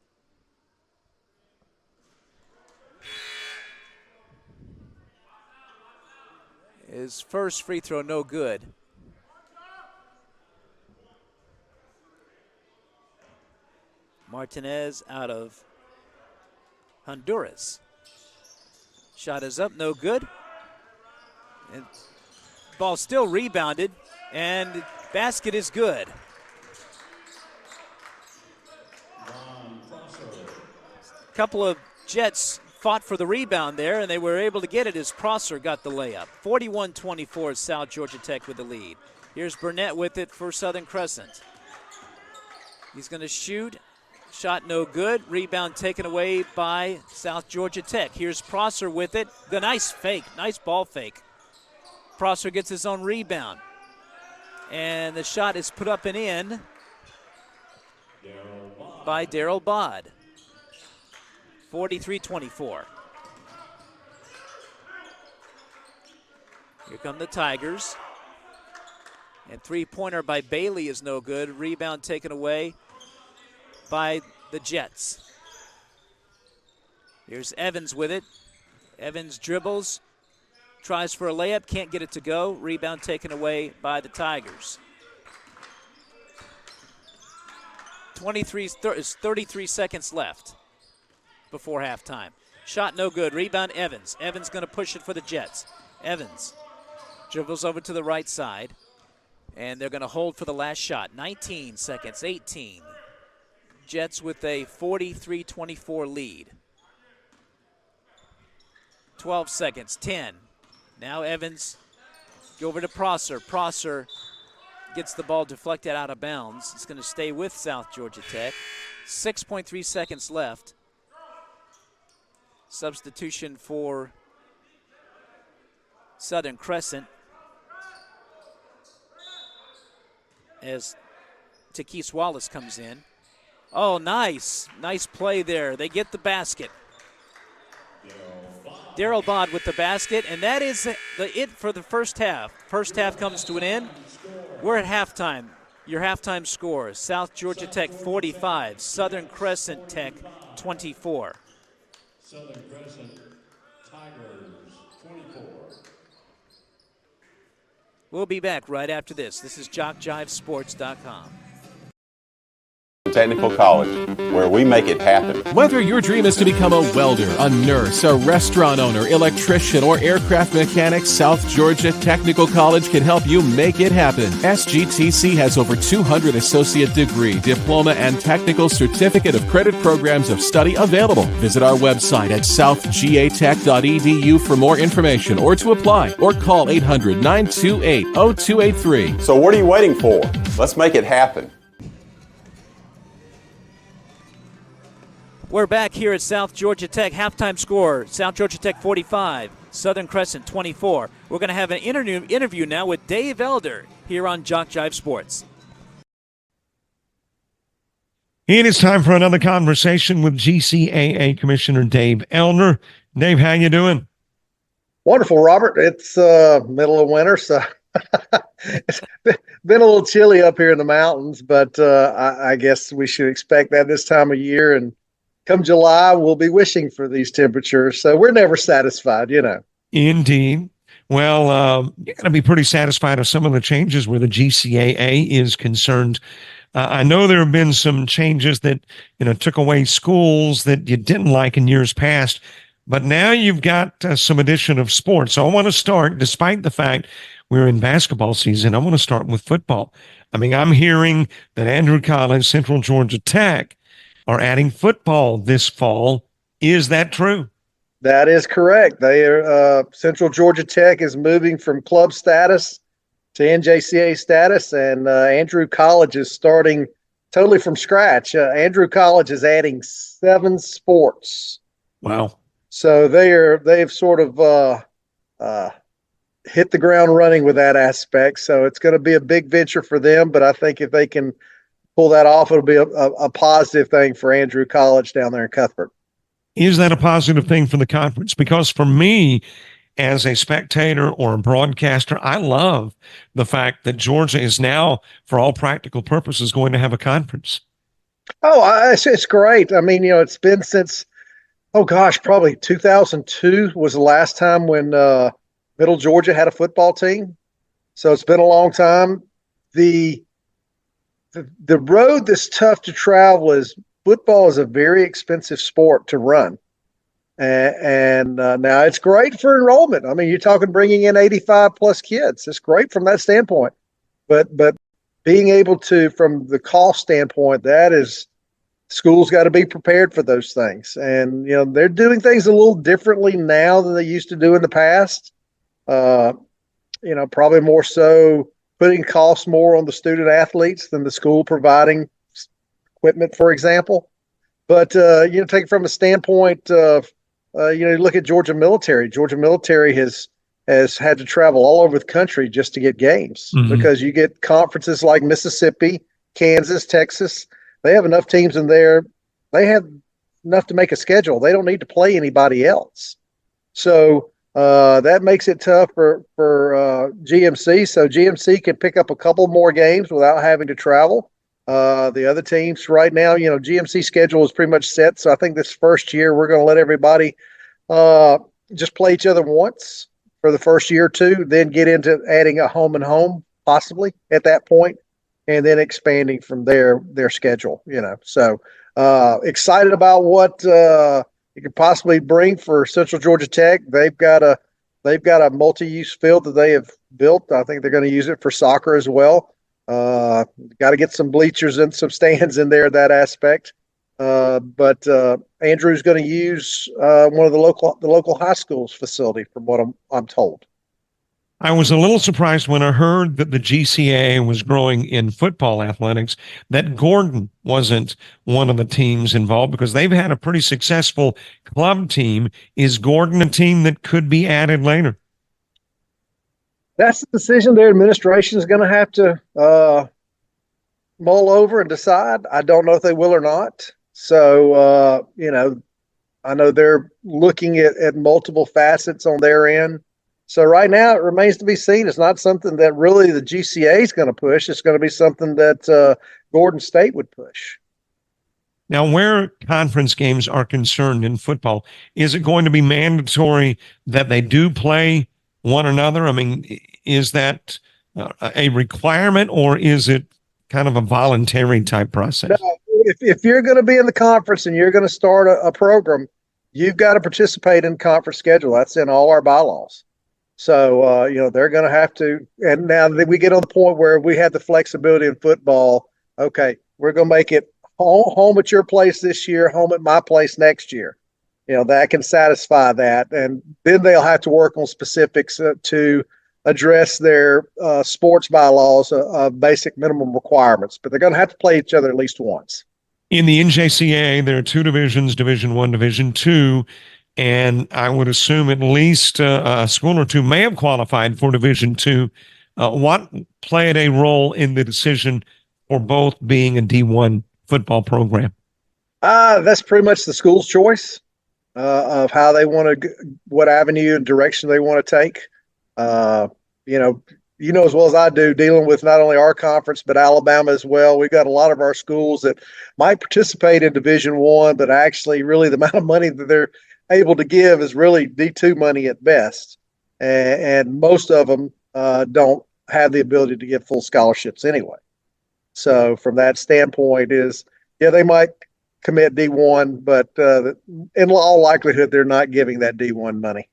His first free throw no good. Martinez out of Honduras. Shot is up, no good. And ball still rebounded, and basket is good. A couple of Jets fought for the rebound there, and they were able to get it as Prosser got the layup. 41-24, South Georgia Tech with the lead. Here's Burnett with it for Southern Crescent. He's going to shoot. Shot no good. Rebound taken away by South Georgia Tech. Here's Prosser with it. The nice fake, nice ball fake. Prosser gets his own rebound. And the shot is put up and in by Darryl Bod. 43-24. Here come the Tigers. And three-pointer by Bailey is no good. Rebound taken away by the Jets. Here's Evans with it. Evans dribbles, tries for a layup, can't get it to go. Rebound taken away by the Tigers. 33 seconds left before halftime. Shot no good. Rebound Evans. Evans going to push it for the Jets. Evans dribbles over to the right side, and they're going to hold for the last shot. 19 seconds, 18. Jets with a 43-24 lead. 12 seconds, 10. Now Evans go over to Prosser. Prosser gets the ball deflected out of bounds. It's going to stay with South Georgia Tech. 6.3 seconds left. Substitution for Southern Crescent as Takis Wallace comes in. Oh, nice. Nice play there. They get the basket. Darryl Bod with the basket, and that is it for the first half. First half comes to an end. We're at halftime. Your halftime score, South Georgia Tech 45, Southern Crescent Tech 24. Southern Crescent Tigers 24. We'll be back right after this. This is JockJiveSports.com. Technical College, where we make it happen. Whether your dream is to become a welder, a nurse, a restaurant owner, electrician, or aircraft mechanic, South Georgia Technical College can help you make it happen. SGTC has over 200 associate degree, diploma, and technical certificate of credit programs of study available. Visit our website at southgatech.edu for more information or to apply, or call 800-928-0283. So what are you waiting for? Let's make it happen. We're back here at South Georgia Tech. Halftime score, South Georgia Tech 45, Southern Crescent 24. We're going to have an interview now with Dave Elder here on JockJive Sports. It is time for another conversation with GCAA Commissioner Dave Elder. Dave, how you doing? Wonderful, Robert. It's middle of winter, so it's been a little chilly up here in the mountains, but I guess we should expect that this time of year. And come July, we'll be wishing for these temperatures. So we're never satisfied, you know. Indeed. Well, you're going to be pretty satisfied with some of the changes where the GCAA is concerned. I know there have been some changes that, took away schools that you didn't like in years past, but now you've got some addition of sports. So I want to start, despite the fact we're in basketball season, I want to start with football. I mean, I'm hearing that Andrew College, Central Georgia Tech, are adding football this fall. Is that true? That is correct. They are Central Georgia Tech is moving from club status to NJCAA status, and Andrew College is starting totally from scratch. Andrew College is adding 7 sports. Wow! So they've sort of hit the ground running with that aspect. So it's going to be a big venture for them. But I think if they can pull that off, it'll be a positive thing for Andrew College down there in Cuthbert. Is that a positive thing for the conference? Because for me, as a spectator or a broadcaster, I love the fact that Georgia is now, for all practical purposes, going to have a conference. Oh, it's great. I mean, it's been since, oh gosh, probably 2002 was the last time when Middle Georgia had a football team. So it's been a long time. The road that's tough to travel is football is a very expensive sport to run. And now it's great for enrollment. I mean, you're talking bringing in 85 plus kids. It's great from that standpoint. But being able to, from the cost standpoint, that is, schools got to be prepared for those things. And, they're doing things a little differently now than they used to do in the past. Probably more so putting costs more on the student athletes than the school providing equipment, for example. But, take it from a standpoint of, look at Georgia military. Georgia military has had to travel all over the country just to get games because you get conferences like Mississippi, Kansas, Texas. They have enough teams in there. They have enough to make a schedule. They don't need to play anybody else. So that makes it tough for GMC. So GMC can pick up a couple more games without having to travel. The other teams right now, GMC schedule is pretty much set. So I think this first year we're going to let everybody just play each other once for the first year or two, then get into adding a home and home possibly at that point, and then expanding from their schedule, So excited about what it could possibly bring for Central Georgia Tech. They've got a multi-use field that they have built. I think they're going to use it for soccer as well. Got to get some bleachers and some stands in there, that aspect. But Andrew's going to use one of the local high school's facility, from what I'm told. I was a little surprised when I heard that the GCAA was growing in football athletics, that Gordon wasn't one of the teams involved, because they've had a pretty successful club team. Is Gordon a team that could be added later? That's the decision their administration is going to have to mull over and decide. I don't know if they will or not. So, I know they're looking at multiple facets on their end. So right now it remains to be seen. It's not something that really the GCAA is going to push. It's going to be something that Gordon State would push. Now, where conference games are concerned in football, is it going to be mandatory that they do play one another? I mean, is that a requirement, or is it kind of a voluntary type process? No, if you're going to be in the conference and you're going to start a program, you've got to participate in conference schedule. That's in all our bylaws. So, they're going to have to. And now that we get on the point where we have the flexibility in football, okay, we're going to make it home at your place this year, home at my place next year. That can satisfy that. And then they'll have to work on specifics to address their sports bylaws of basic minimum requirements. But they're going to have to play each other at least once. In the NJCAA, there are two divisions, Division I, Division II, and I would assume at least a school or two may have qualified for Division II. What played a role in the decision for both being a D1 football program? That's pretty much the school's choice of how they want to, what avenue and direction they want to take. You know as well as I do, dealing with not only our conference but Alabama as well. We've got a lot of our schools that might participate in Division I, but actually really the amount of money that they're able to give is really D2 money at best. And most of them don't have the ability to give full scholarships anyway. So from that standpoint they might commit D1, but in all likelihood, they're not giving that D1 money.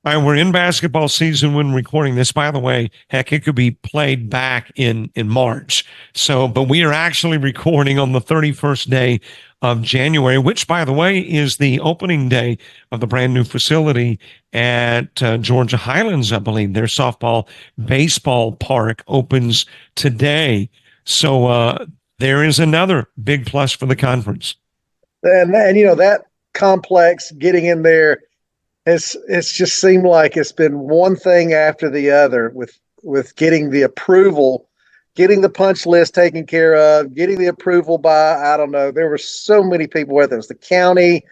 All right, we're in basketball season when recording this. By the way, heck, it could be played back in March. But we are actually recording on the 31st day of January, which, by the way, is the opening day of the brand new facility at Georgia Highlands, I believe. Their softball baseball park opens today. So there is another big plus for the conference. And that complex getting in there, it's just seemed like it's been one thing after the other with getting the approval getting the punch list taken care of, getting the approval by, I don't know, there were so many people, whether it was the county.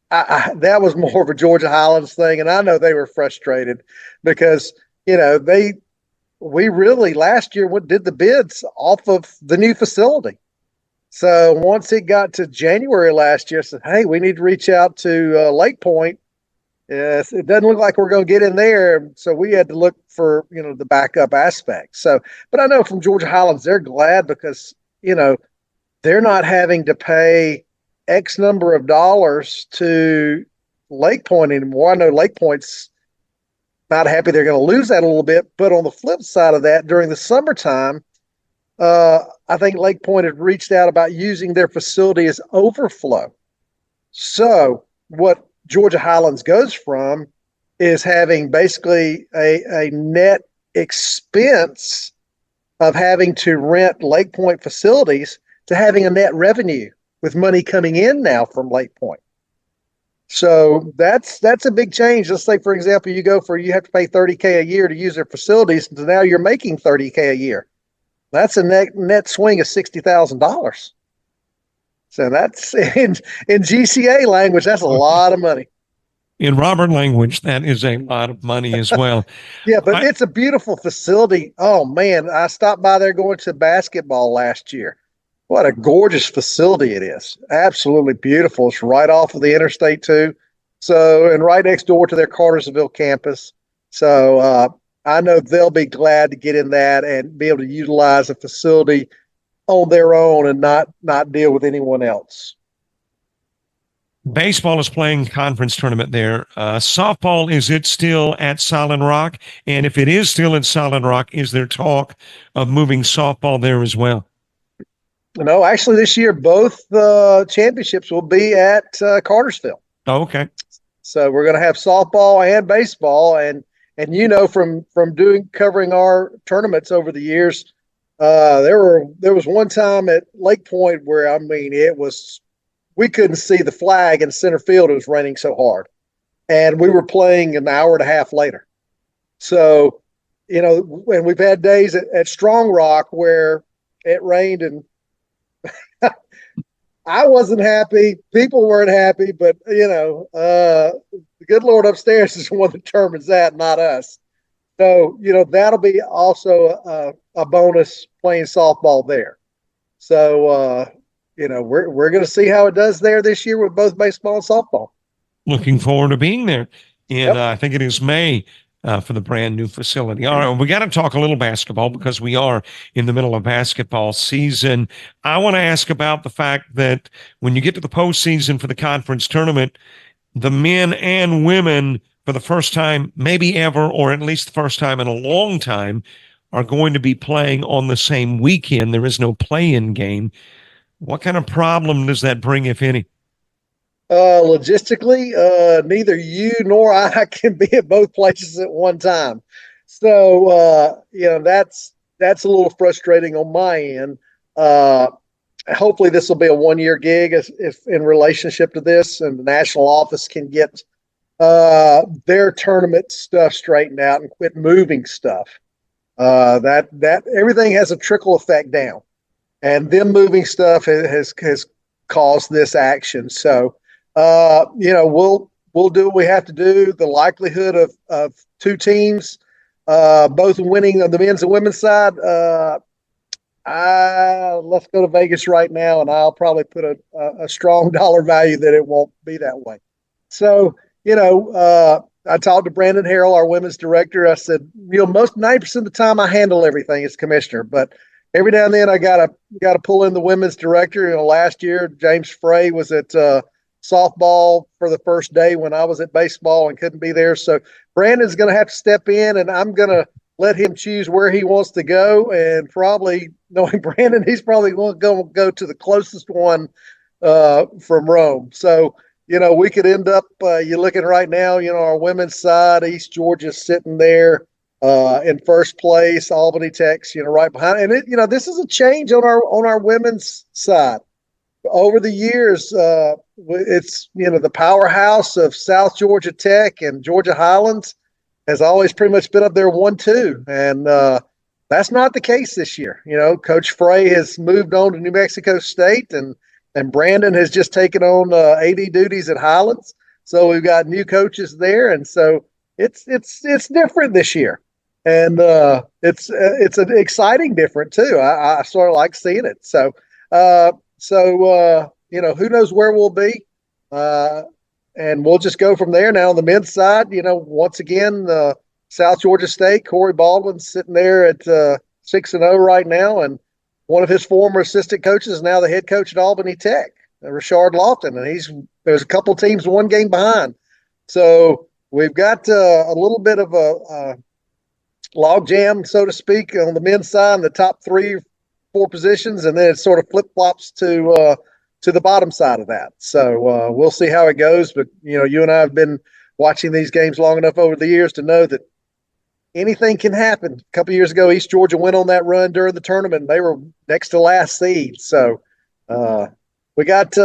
That was more of a Georgia Highlands thing, and I know they were frustrated because, we really last year did the bids off of the new facility. So once it got to January last year, I said, hey, we need to reach out to Lake Point. Yes, it doesn't look like we're going to get in there. So we had to look for, the backup aspect. So, but I know from Georgia Highlands, they're glad because, they're not having to pay X number of dollars to Lake Point anymore. I know Lake Point's not happy they're going to lose that a little bit. But on the flip side of that, during the summertime, I think Lake Point had reached out about using their facility as overflow. So what Georgia Highlands goes from is having basically a net expense of having to rent Lake Point facilities to having a net revenue with money coming in now from Lake Point. So that's a big change. Let's say, for example, you have to pay $30K a year to use their facilities. So now you're making $30K a year. That's a net swing of $60,000. So that's in GCAA language, that's a lot of money. In Robert language, that is a lot of money as well. Yeah, but it's a beautiful facility. Oh, man, I stopped by there going to basketball last year. What a gorgeous facility it is. Absolutely beautiful. It's right off of the interstate, too. So, and right next door to their Cartersville campus. So, I know they'll be glad to get in that and be able to utilize a facility on their own and not deal with anyone else. Baseball is playing conference tournament there. Softball, is it still at Solid Rock? And if it is still in Solid Rock, is there talk of moving softball there as well? No, actually this year, both championships will be at Cartersville. Oh, okay. So we're going to have softball and baseball. And from covering our tournaments over the years, there was one time at Lake Point where, we couldn't see the flag in center field. It was raining so hard. And we were playing an hour and a half later. So, and we've had days at Strong Rock where it rained and I wasn't happy. People weren't happy, but, the good Lord upstairs is the one that determines that, not us. So, that'll be also a bonus playing softball there. So, we're going to see how it does there this year with both baseball and softball. Looking forward to being there. And I think it is May for the brand new facility. All right, we got to talk a little basketball because we are in the middle of basketball season. I want to ask about the fact that when you get to the postseason for the conference tournament, the men and women for the first time, maybe ever, or at least the first time in a long time, are going to be playing on the same weekend. There is no play-in game. What kind of problem does that bring, if any? Logistically, neither you nor I can be at both places at one time. So, that's a little frustrating on my end. Hopefully this will be a one-year gig if in relationship to this, and the national office can get their tournament stuff straightened out and quit moving stuff. That everything has a trickle effect down. And them moving stuff has caused this action. So, we'll do what we have to do. The likelihood of two teams, both winning on the men's and women's side, let's go to Vegas right now, and I'll probably put a strong dollar value that it won't be that way. So, I talked to Brandon Harrell, our women's director. I said, most 90% of the time I handle everything as commissioner, but every now and then I got to pull in the women's director. Last year James Frey was at softball for the first day when I was at baseball and couldn't be there. So Brandon's going to have to step in, and I'm going to let him choose where he wants to go. And probably knowing Brandon, he's probably going to go to the closest one from Rome. So, we could end up, you're looking right now, our women's side, East Georgia sitting there in first place, Albany Tech's, right behind. And this is a change on our women's side. Over the years, it's the powerhouse of South Georgia Tech and Georgia Highlands has always pretty much been up there 1-2, and that's not the case this year. Coach Frey has moved on to New Mexico State, and Brandon has just taken on AD duties at Highlands. So we've got new coaches there, and so it's different this year, and it's an exciting different too. I sort of like seeing it. So who knows where we'll be, and we'll just go from there. Now on the men's side, once again, South Georgia State, Corey Baldwin's sitting there at 6-0 right now, and one of his former assistant coaches is now the head coach at Albany Tech, Rashard Lofton, and there's a couple teams one game behind. So we've got a little bit of a log jam, so to speak, on the men's side in the top 3 or 4 positions, and then it sort of flip-flops to the bottom side of that. So we'll see how it goes. But, you and I have been watching these games long enough over the years to know that anything can happen. A couple of years ago, East Georgia went on that run during the tournament, and they were next to last seed. So we got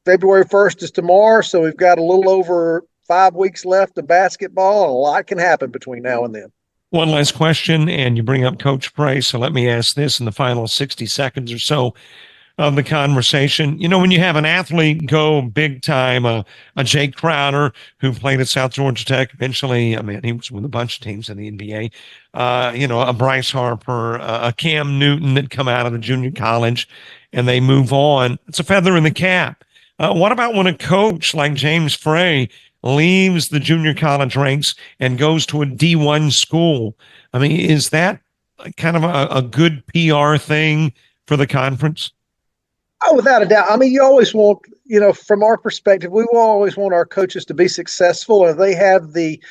February 1st is tomorrow, so we've got a little over 5 weeks left of basketball, and a lot can happen between now and then. One last question, and you bring up Coach Frey, so let me ask this in the final 60 seconds or so of the conversation. When you have an athlete go big time, a Jake Crowder who played at South Georgia Tech, eventually, he was with a bunch of teams in the NBA, a Bryce Harper, a Cam Newton that come out of the junior college and they move on. It's a feather in the cap. What about when a coach like James Frey leaves the junior college ranks and goes to a D1 school? Is that kind of a good PR thing for the conference? Oh, without a doubt. You always want, from our perspective, we will always want our coaches to be successful, and if they have the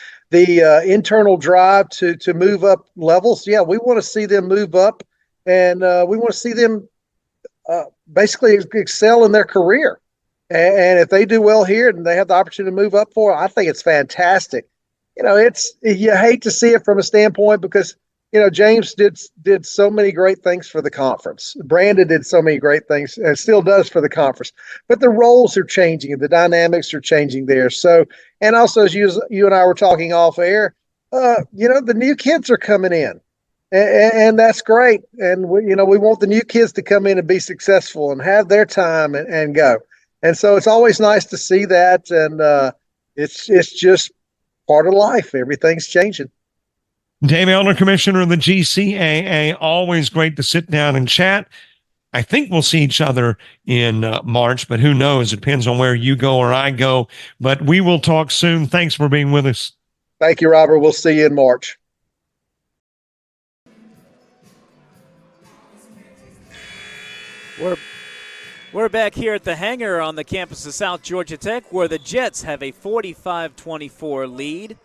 internal drive to move up levels. Yeah, we want to see them move up, and we want to see them basically excel in their career. And if they do well here and they have the opportunity to move up for it, I think it's fantastic. You hate to see it from a standpoint because, James did so many great things for the conference. Brandon did so many great things and still does for the conference. But the roles are changing and the dynamics are changing there. So, and also as you and I were talking off air, the new kids are coming in. And that's great. And we want the new kids to come in and be successful and have their time and go. And so it's always nice to see that, and it's just part of life. Everything's changing. Dave Elder, Commissioner of the GCAA, always great to sit down and chat. I think we'll see each other in March, but who knows? It depends on where you go or I go. But we will talk soon. Thanks for being with us. Thank you, Robert. We'll see you in March. We're back here at the hangar on the campus of South Georgia Tech, where the Jets have a 45-24 lead.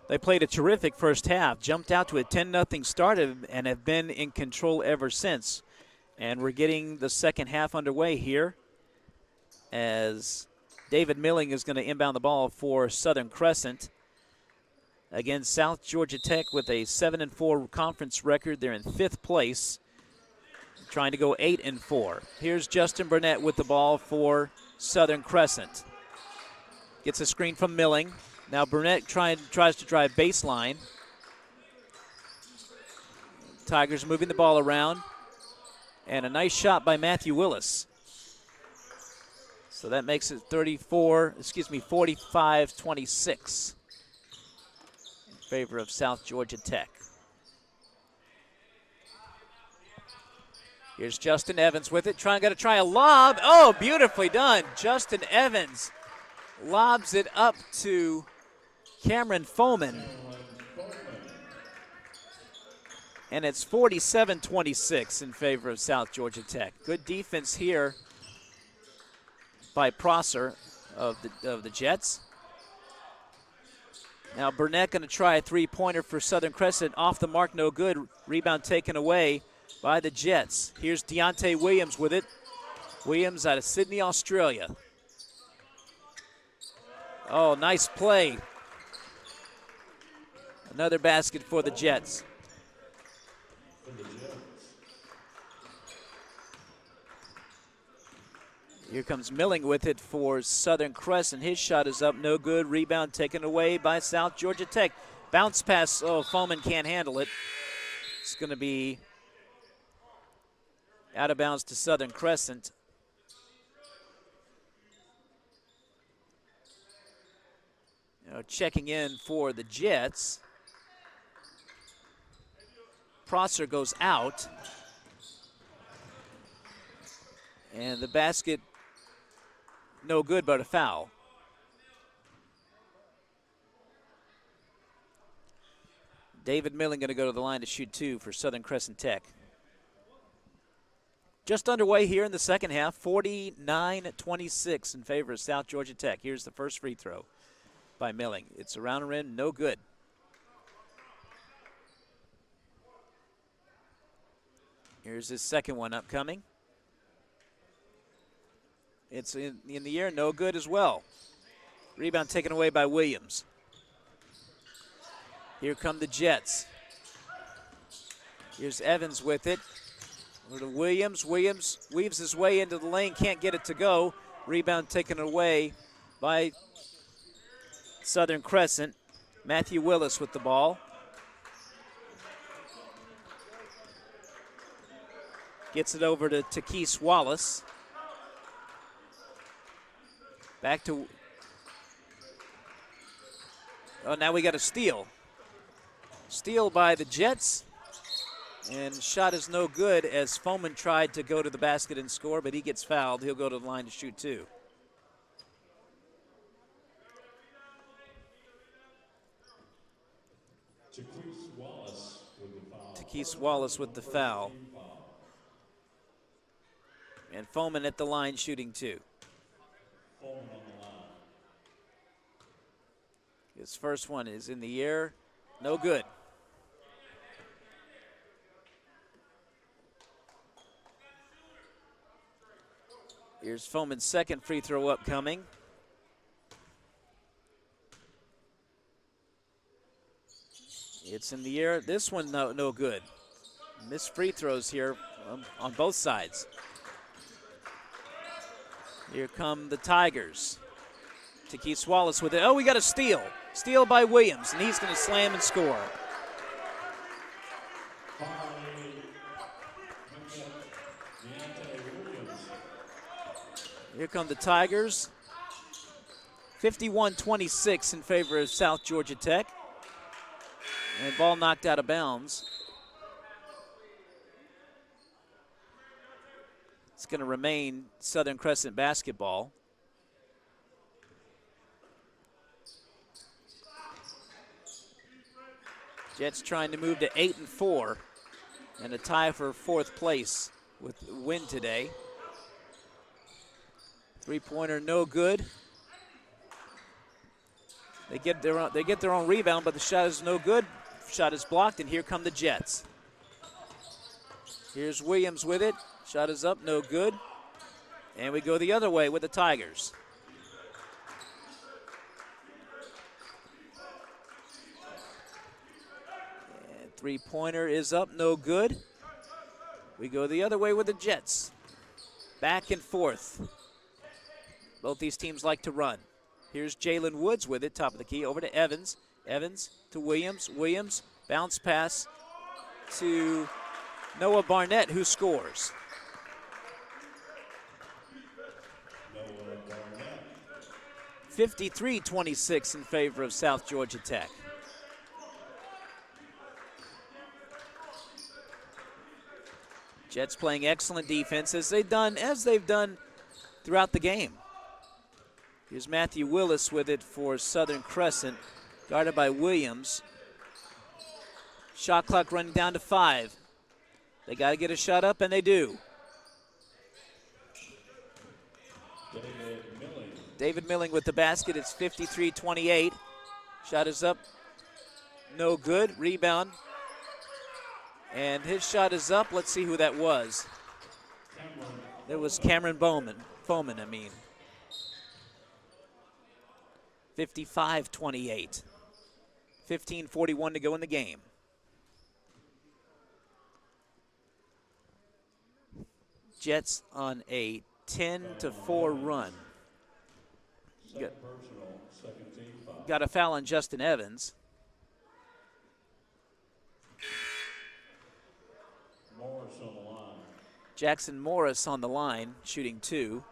They played a terrific first half, jumped out to a 10-0 start, and have been in control ever since. And we're getting the second half underway here as David Milling is going to inbound the ball for Southern Crescent. Again, South Georgia Tech with a 7-4 conference record. They're in 5th place, trying to go 8-4. Here's Justin Burnett with the ball for Southern Crescent. Gets a screen from Milling. Now Burnett tries to drive baseline. Tigers moving the ball around. And a nice shot by Matthew Willis. So that makes it 45-26 in favor of South Georgia Tech. Here's Justin Evans with it. Going to try a lob. Oh, beautifully done. Justin Evans lobs it up to Cameron Foman. And it's 47-26 in favor of South Georgia Tech. Good defense here by Prosser of the Jets. Now Burnett going to try a three-pointer for Southern Crescent. Off the mark, no good. Rebound taken away by the Jets. Here's Deontay Williams with it. Williams out of Sydney, Australia. Oh, nice play. Another basket for the Jets. Here comes Milling with it for Southern Crescent. His shot is up, no good. Rebound taken away by South Georgia Tech. Bounce pass, Foman can't handle it. It's going to be out of bounds to Southern Crescent. Now checking in for the Jets. Prosser goes out. And the basket, no good, but a foul. David Milling going to go to the line to shoot 2 for Southern Crescent Tech. Just underway here in the second half, 49-26 in favor of South Georgia Tech. Here's the first free throw by Milling. It's around the rim, no good. Here's his second one upcoming. It's in the air, no good as well. Rebound taken away by Williams. Here come the Jets. Here's Evans with it. Over to Williams. Williams weaves his way into the lane, can't get it to go. Rebound taken away by Southern Crescent. Matthew Willis with the ball. Gets it over to Takese Wallace. Back to, oh, now we got a steal. Steal by the Jets, and shot is no good as Foreman tried to go to the basket and score, but he gets fouled. He'll go to the line to shoot 2. Takese Wallace with the foul. And Foreman at the line shooting 2. His first one is in the air, no good. Here's Foreman's second free throw upcoming. It's in the air. This one no good. Missed free throws here on both sides. Here come the Tigers. Takese Wallace with it. Oh, we got a steal. Steal by Williams, and he's going to slam and score. Here come the Tigers. 51-26 in favor of South Georgia Tech. And ball knocked out of bounds. It's going to remain Southern Crescent basketball. Jets trying to move to 8-4 and a tie for 4th place with the win today. Three-pointer no good. They get their own rebound, but the shot is no good. Shot is blocked, and here come the Jets. Here's Williams with it. Shot is up, no good. And we go the other way with the Tigers. And three-pointer is up, no good. We go the other way with the Jets. Back and forth. Both these teams like to run. Here's Jalen Woods with it, top of the key, over to Evans. Evans to Williams. Williams, bounce pass to Noah Barnett, who scores. 53-26 in favor of South Georgia Tech. Jets playing excellent defense as they've done throughout the game. Here's Matthew Willis with it for Southern Crescent, guarded by Williams. Shot clock running down to 5. They got to get a shot up, and they do. David Milling with the basket. It's 53-28. Shot is up. No good. Rebound. And his shot is up. Let's see who that was. It was Cameron Foreman, 55-28. 15:41 to go in the game. Jets on a 10-4 run. Got a foul on Justin Evans. on the line. Jackson Morris on the line, shooting 2.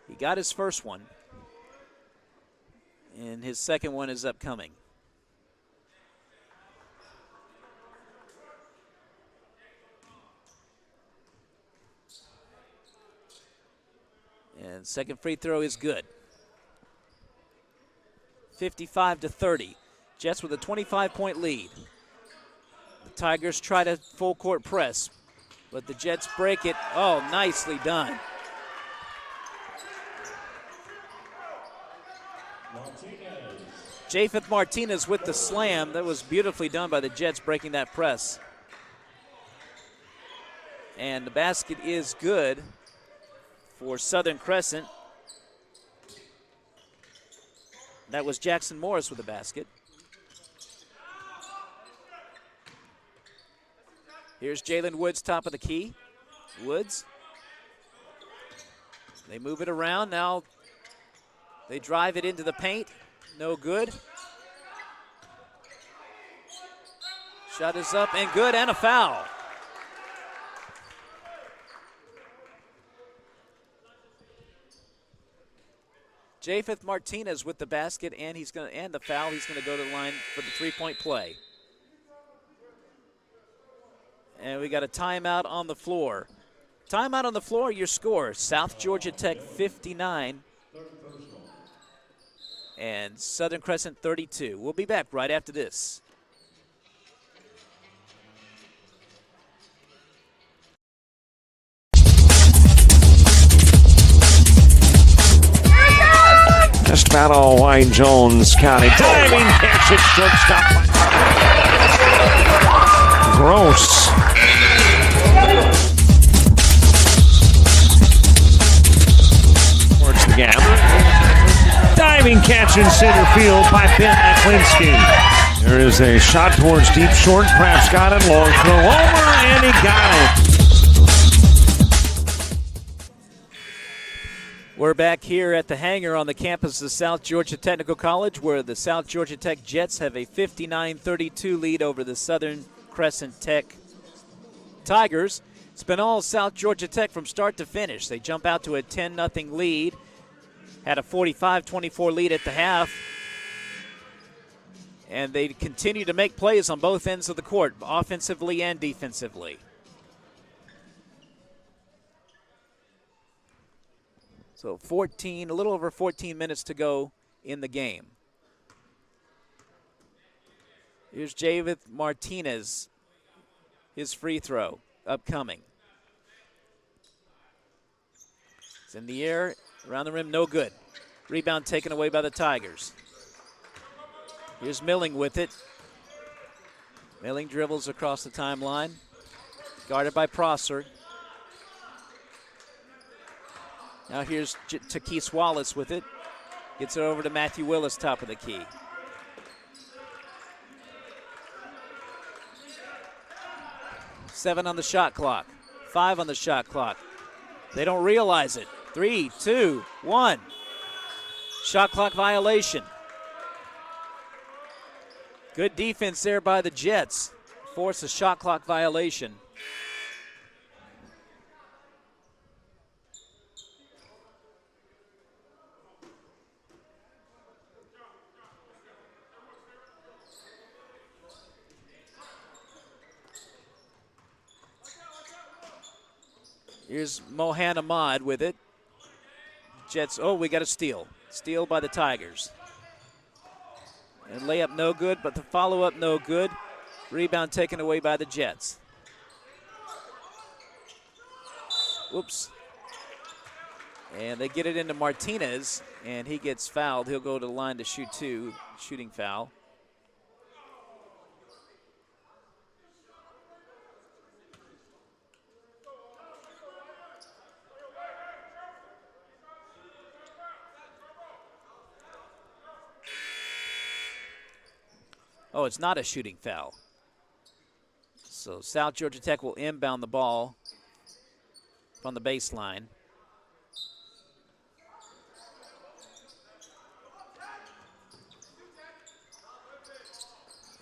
He got his first one, and his second one is upcoming. And second free throw is good. 55-30. Jets with a 25-point lead. The Tigers try to full court press, but the Jets break it. Oh, nicely done. Japheth Martinez with the slam. That was beautifully done by the Jets, breaking that press. And the basket is good for Southern Crescent. That was Jackson Morris with the basket. Here's Jalen Woods, top of the key. Woods. They move it around. Now they drive it into the paint. No good. Shot is up and good, and a foul. Japheth Martinez with the basket, and the foul. He's gonna go to the line for the three-point play. And we got a timeout on the floor. Timeout on the floor, your score. South Georgia Tech 59 and Southern Crescent 32. We'll be back right after this. Just about all Wayne Jones County. Diving catch at shortstop. Gross. Towards the gap. Diving catch in center field by Ben Aklinski. There is a shot towards deep short. Perhaps got it. Long throw over, and he got it. We're back here at the hangar on the campus of South Georgia Technical College, where the South Georgia Tech Jets have a 59-32 lead over the Southern Crescent Tech Tigers. It's been all South Georgia Tech from start to finish. They jump out to a 10-0 lead, had a 45-24 lead at the half, and they continue to make plays on both ends of the court, offensively and defensively. So a little over 14 minutes to go in the game. Here's Japheth Martinez, his free throw, upcoming. It's in the air, around the rim, no good. Rebound taken away by the Tigers. Here's Milling with it. Milling dribbles across the timeline, guarded by Prosser. Now here's Takis Wallace with it. Gets it over to Matthew Willis, top of the key. 7 on the shot clock. 5 on the shot clock. They don't realize it. 3, 2, 1. Shot clock violation. Good defense there by the Jets. Force a shot clock violation. Here's Mohan Ahmad with it. Jets, we got a steal. Steal by the Tigers. And layup no good, but the follow-up no good. Rebound taken away by the Jets. Whoops. And they get it into Martinez, and he gets fouled. He'll go to the line to shoot 2, shooting foul. Oh, it's not a shooting foul. So South Georgia Tech will inbound the ball from the baseline.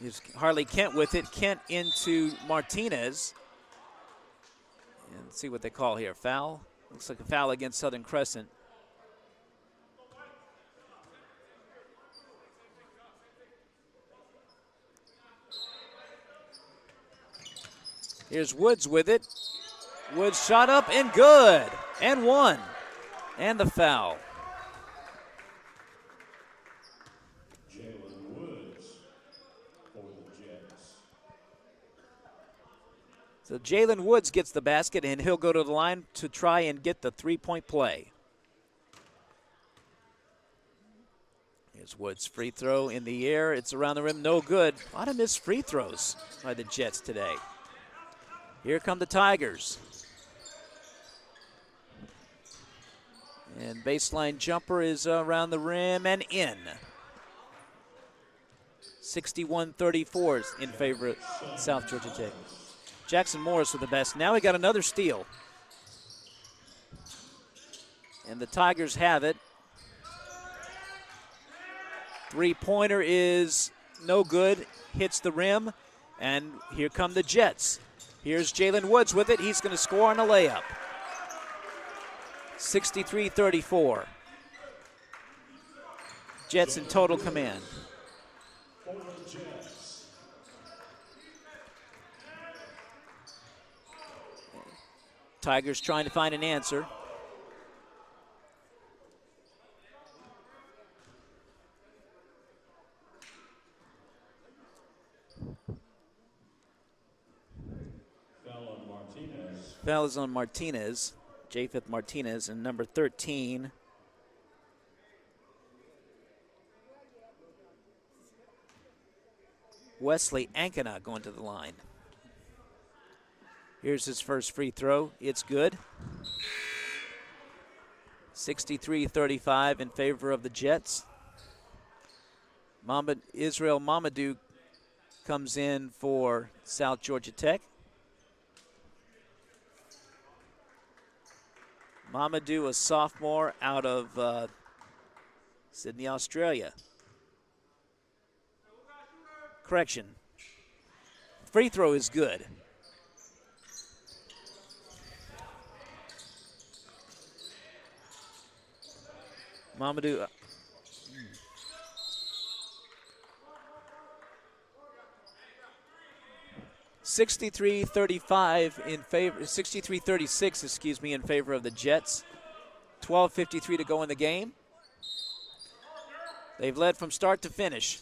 Here's Harley Kent with it. Kent into Martinez. And see what they call here. Foul. Looks like a foul against Southern Crescent. Here's Woods with it. Woods shot up and good. And one. And the foul. Jalen Woods for the Jets. So Jalen Woods gets the basket, and he'll go to the line to try and get the three-point play. Here's Woods' free throw in the air. It's around the rim, no good. A lot of missed free throws by the Jets today. Here come the Tigers. And baseline jumper is around the rim and in. 61-34 in favor of South Georgia Tech. Jackson Morris with the best. Now we got another steal. And the Tigers have it. Three-pointer is no good. Hits the rim. And here come the Jets. Here's Jalen Woods with it. He's going to score on a layup. 63-34. Jets in total command. Tigers trying to find an answer. Foul is on Martinez, Japheth Martinez, and number 13. Wesley Ankena going to the line. Here's his first free throw. It's good. 63-35 in favor of the Jets. Israel Mamadou comes in for South Georgia Tech. Mamadou, a sophomore out of Sydney, Australia. Correction. Free throw is good. Mamadou. 63-35 in favor, 63-36, excuse me, in favor of the Jets. 12:53 to go in the game. They've led from start to finish.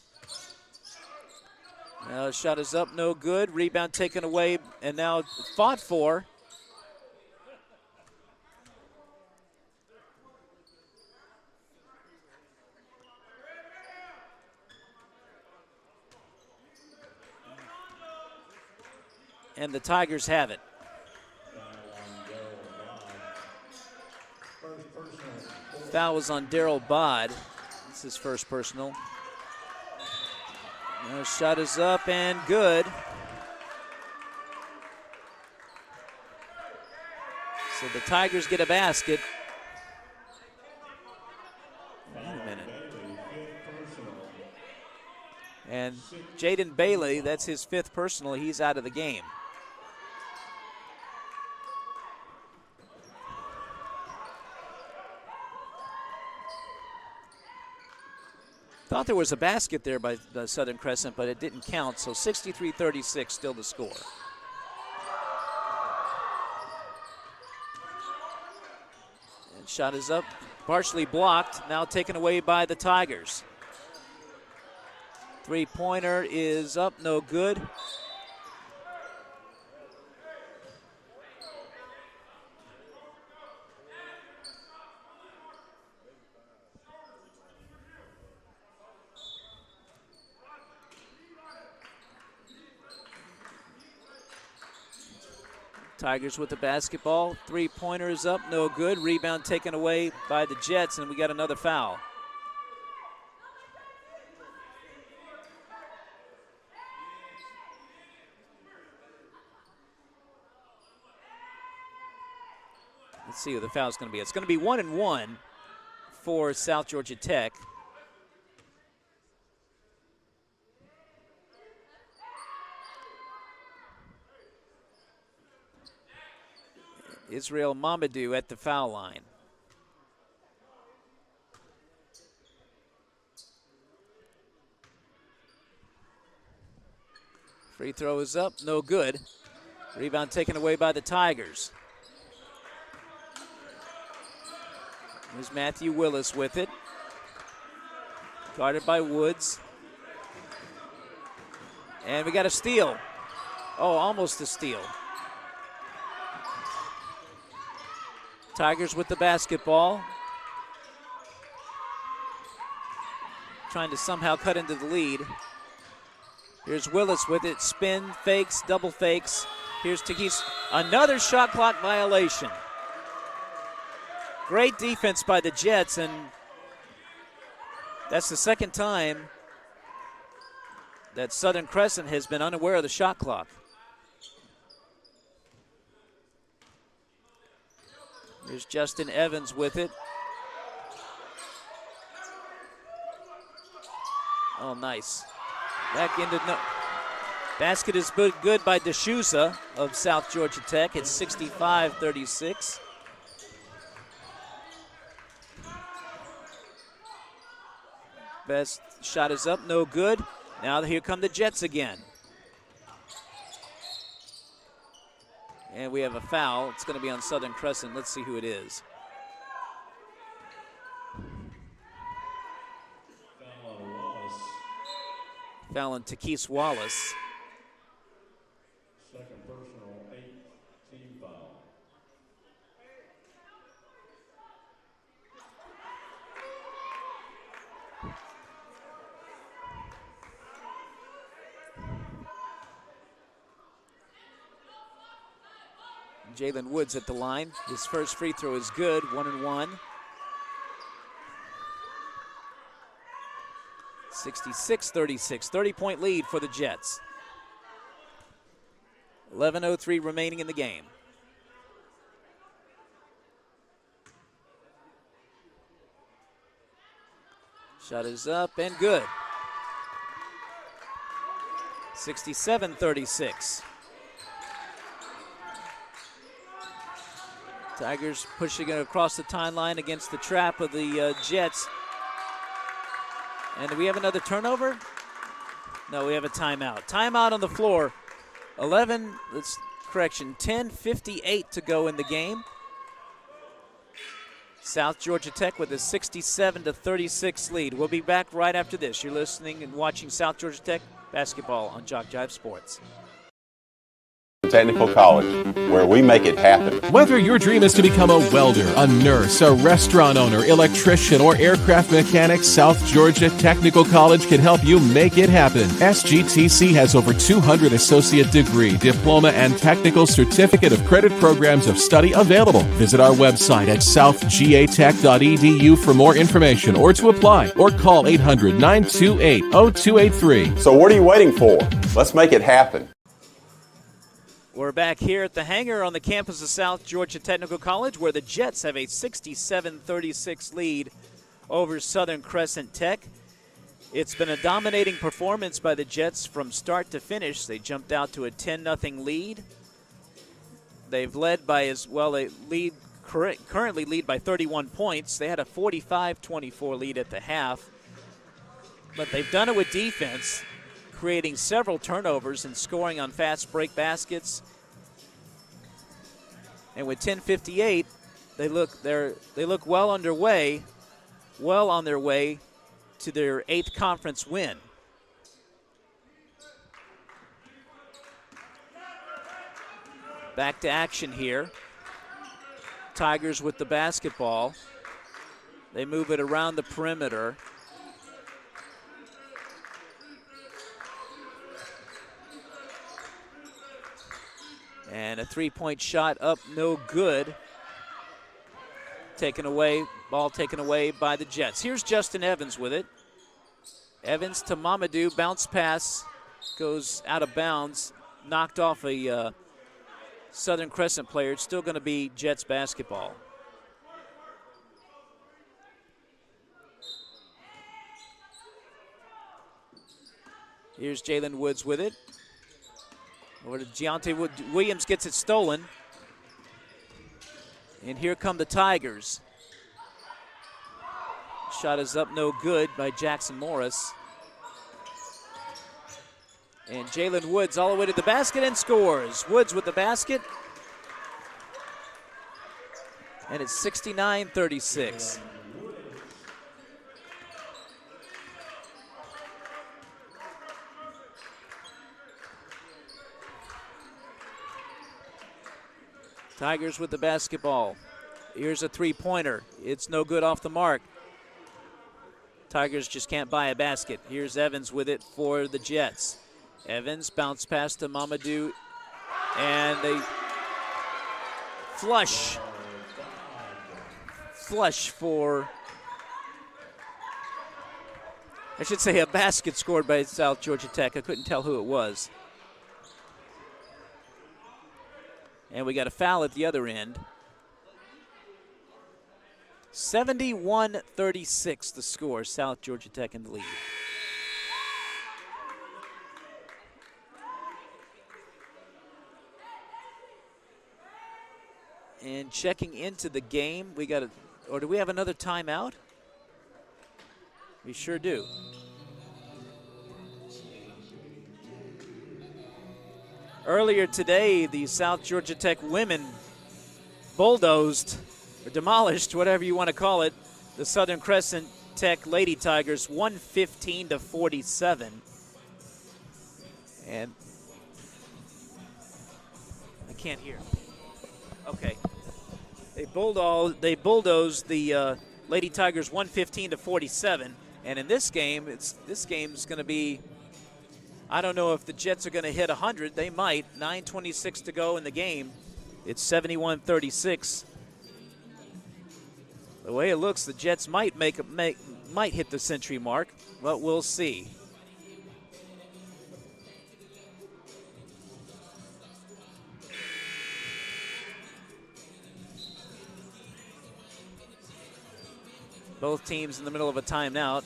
Now the shot is up, no good. Rebound taken away, and now fought for. And the Tigers have it. Foul was on Daryl Bod. It's his first personal. Now shot is up and good. So the Tigers get a basket. Wait a minute. And Jaden Bailey, that's his fifth personal. He's out of the game. Thought there was a basket there by the Southern Crescent, but it didn't count, so 63-36 still the score. And shot is up, partially blocked, now taken away by the Tigers. Three-pointer is up, no good. Tigers with the basketball. Three-pointer is up, no good. Rebound taken away by the Jets, and we got another foul. Let's see who the foul is going to be. It's going to be 1-1 for South Georgia Tech. Israel Mamadou at the foul line. Free throw is up, no good. Rebound taken away by the Tigers. There's Matthew Willis with it. Guarded by Woods. And we got a steal. Oh, almost a steal. Tigers with the basketball. Trying to somehow cut into the lead. Here's Willis with it. Spin, fakes, double fakes. Here's Takis. Another shot clock violation. Great defense by the Jets, and that's the second time that Southern Crescent has been unaware of the shot clock. Here's Justin Evans with it. Oh, nice. Back into no. Basket is good by D'Souza of South Georgia Tech. It's 65-36. Best shot is up, no good. Now here come the Jets again. And we have a foul. It's going to be on Southern Crescent. Let's see who it is. Foul on Takis Wallace. Second personal, 8 team foul. Jalen Woods at the line. His first free throw is good, 1-1. 66-36, 30-point lead for the Jets. 11:03 remaining in the game. Shot is up and good. 67-36. Tigers pushing it across the timeline against the trap of the Jets. And do we have another turnover? No, we have a timeout. Timeout on the floor. 10:58 to go in the game. South Georgia Tech with a 67-36 lead. We'll be back right after this. You're listening and watching South Georgia Tech basketball on JockJive Sports. Technical College, where we make it happen. Whether your dream is to become a welder, a nurse, a restaurant owner, electrician, or aircraft mechanic, South Georgia Technical College can help you make it happen. SGTC has over 200 associate degree, diploma, and technical certificate of credit programs of study available. Visit our website at southgatech.edu for more information or to apply, or call 800-928-0283. So what are you waiting for? Let's make it happen. We're back here at the hangar on the campus of South Georgia Technical College, where the Jets have a 67-36 lead over Southern Crescent Tech. It's been a dominating performance by the Jets from start to finish. They jumped out to a 10-0 lead. They've led by as well. They currently lead by 31 points. They had a 45-24 lead at the half, but they've done it with defense, creating several turnovers and scoring on fast break baskets. And with 10:58, they look well on their way to their 8th conference win. Back to action here. Tigers with the basketball. They move it around the perimeter. And a three-point shot up, no good. Ball taken away by the Jets. Here's Justin Evans with it. Evans to Mamadou, bounce pass, goes out of bounds, knocked off a Southern Crescent player. It's still going to be Jets basketball. Here's Jalen Woods with it. Over to Deontay Williams, gets it stolen. And here come the Tigers. Shot is up, no good by Jackson Morris. And Jalen Woods all the way to the basket and scores. Woods with the basket. And it's 69-36. Tigers with the basketball. Here's a three-pointer. It's no good off the mark. Tigers just can't buy a basket. Here's Evans with it for the Jets. Evans bounce pass to Mamadou, and they flush for, I should say, a basket scored by South Georgia Tech. I couldn't tell who it was. And we got a foul at the other end. 71-36 the score. South Georgia Tech in the lead. And checking into the game, we got or do we have another timeout? We sure do. Earlier today, the South Georgia Tech women bulldozed or demolished, whatever you want to call it, the Southern Crescent Tech Lady Tigers 115-47. And I can't hear. Okay. They bulldozed the Lady Tigers 115-47. And in this game, this game's going to be, I don't know if the Jets are going to hit 100. They might. 9:26 to go in the game. It's 71-36. The way it looks, the Jets might might hit the century mark, but we'll see. Both teams in the middle of a timeout.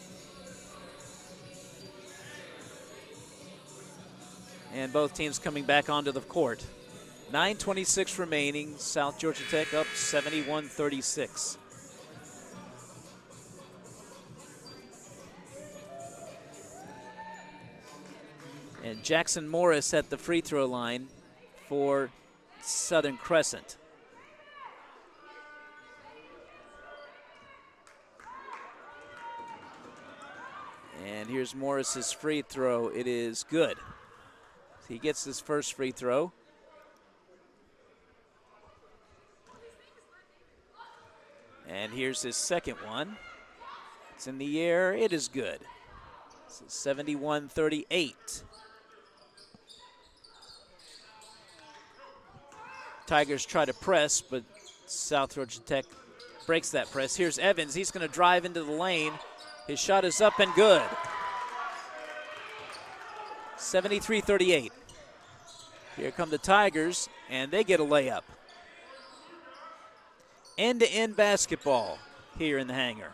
And both teams coming back onto the court. 9:26 remaining. South Georgia Tech up 71-36. And Jackson Morris at the free throw line for Southern Crescent. And here's Morris's free throw. It is good. He gets his first free throw. And here's his second one. It's in the air. It is good. So 71-38. Tigers try to press, but South Georgia Tech breaks that press. Here's Evans. He's going to drive into the lane. His shot is up and good. 73-38. Here come the Tigers, and they get a layup. End-to-end basketball here in the hangar.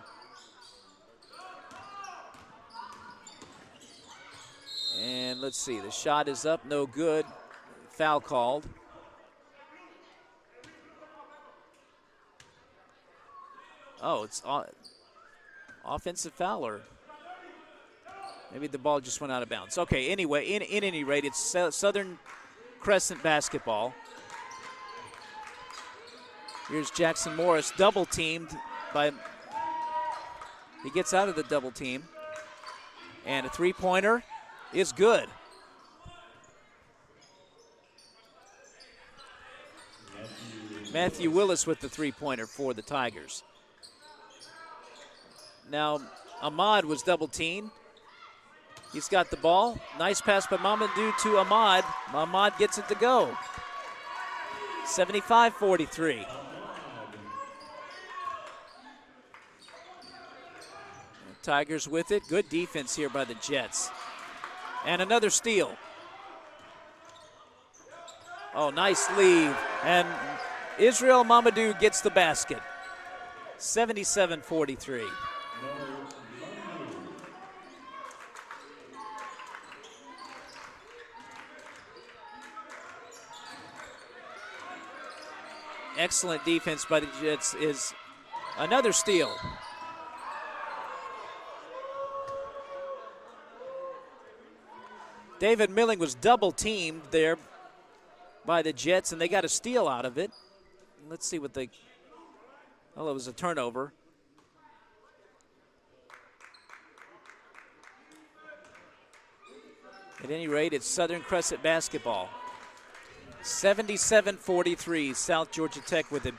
And let's see, the shot is up, no good. Foul called. Oh, it's offensive foul, or maybe the ball just went out of bounds. Okay, anyway, in any rate, it's Southern Crescent basketball. Here's Jackson Morris, double teamed by, he gets out of the double team. And a three-pointer is good. Matthew Willis with the three-pointer for the Tigers. Now, Ahmad was double teamed. He's got the ball. Nice pass by Mamadou to Ahmad. Ahmad gets it to go. 75-43. Tigers with it. Good defense here by the Jets. And another steal. Oh, nice lead. And Israel Mamadou gets the basket. 77-43. Excellent defense by the Jets is another steal. David Milling was double teamed there by the Jets, and they got a steal out of it. Let's see what they, well, it was a turnover. At any rate, it's Southern Crescent basketball. 77-43, South Georgia Tech with a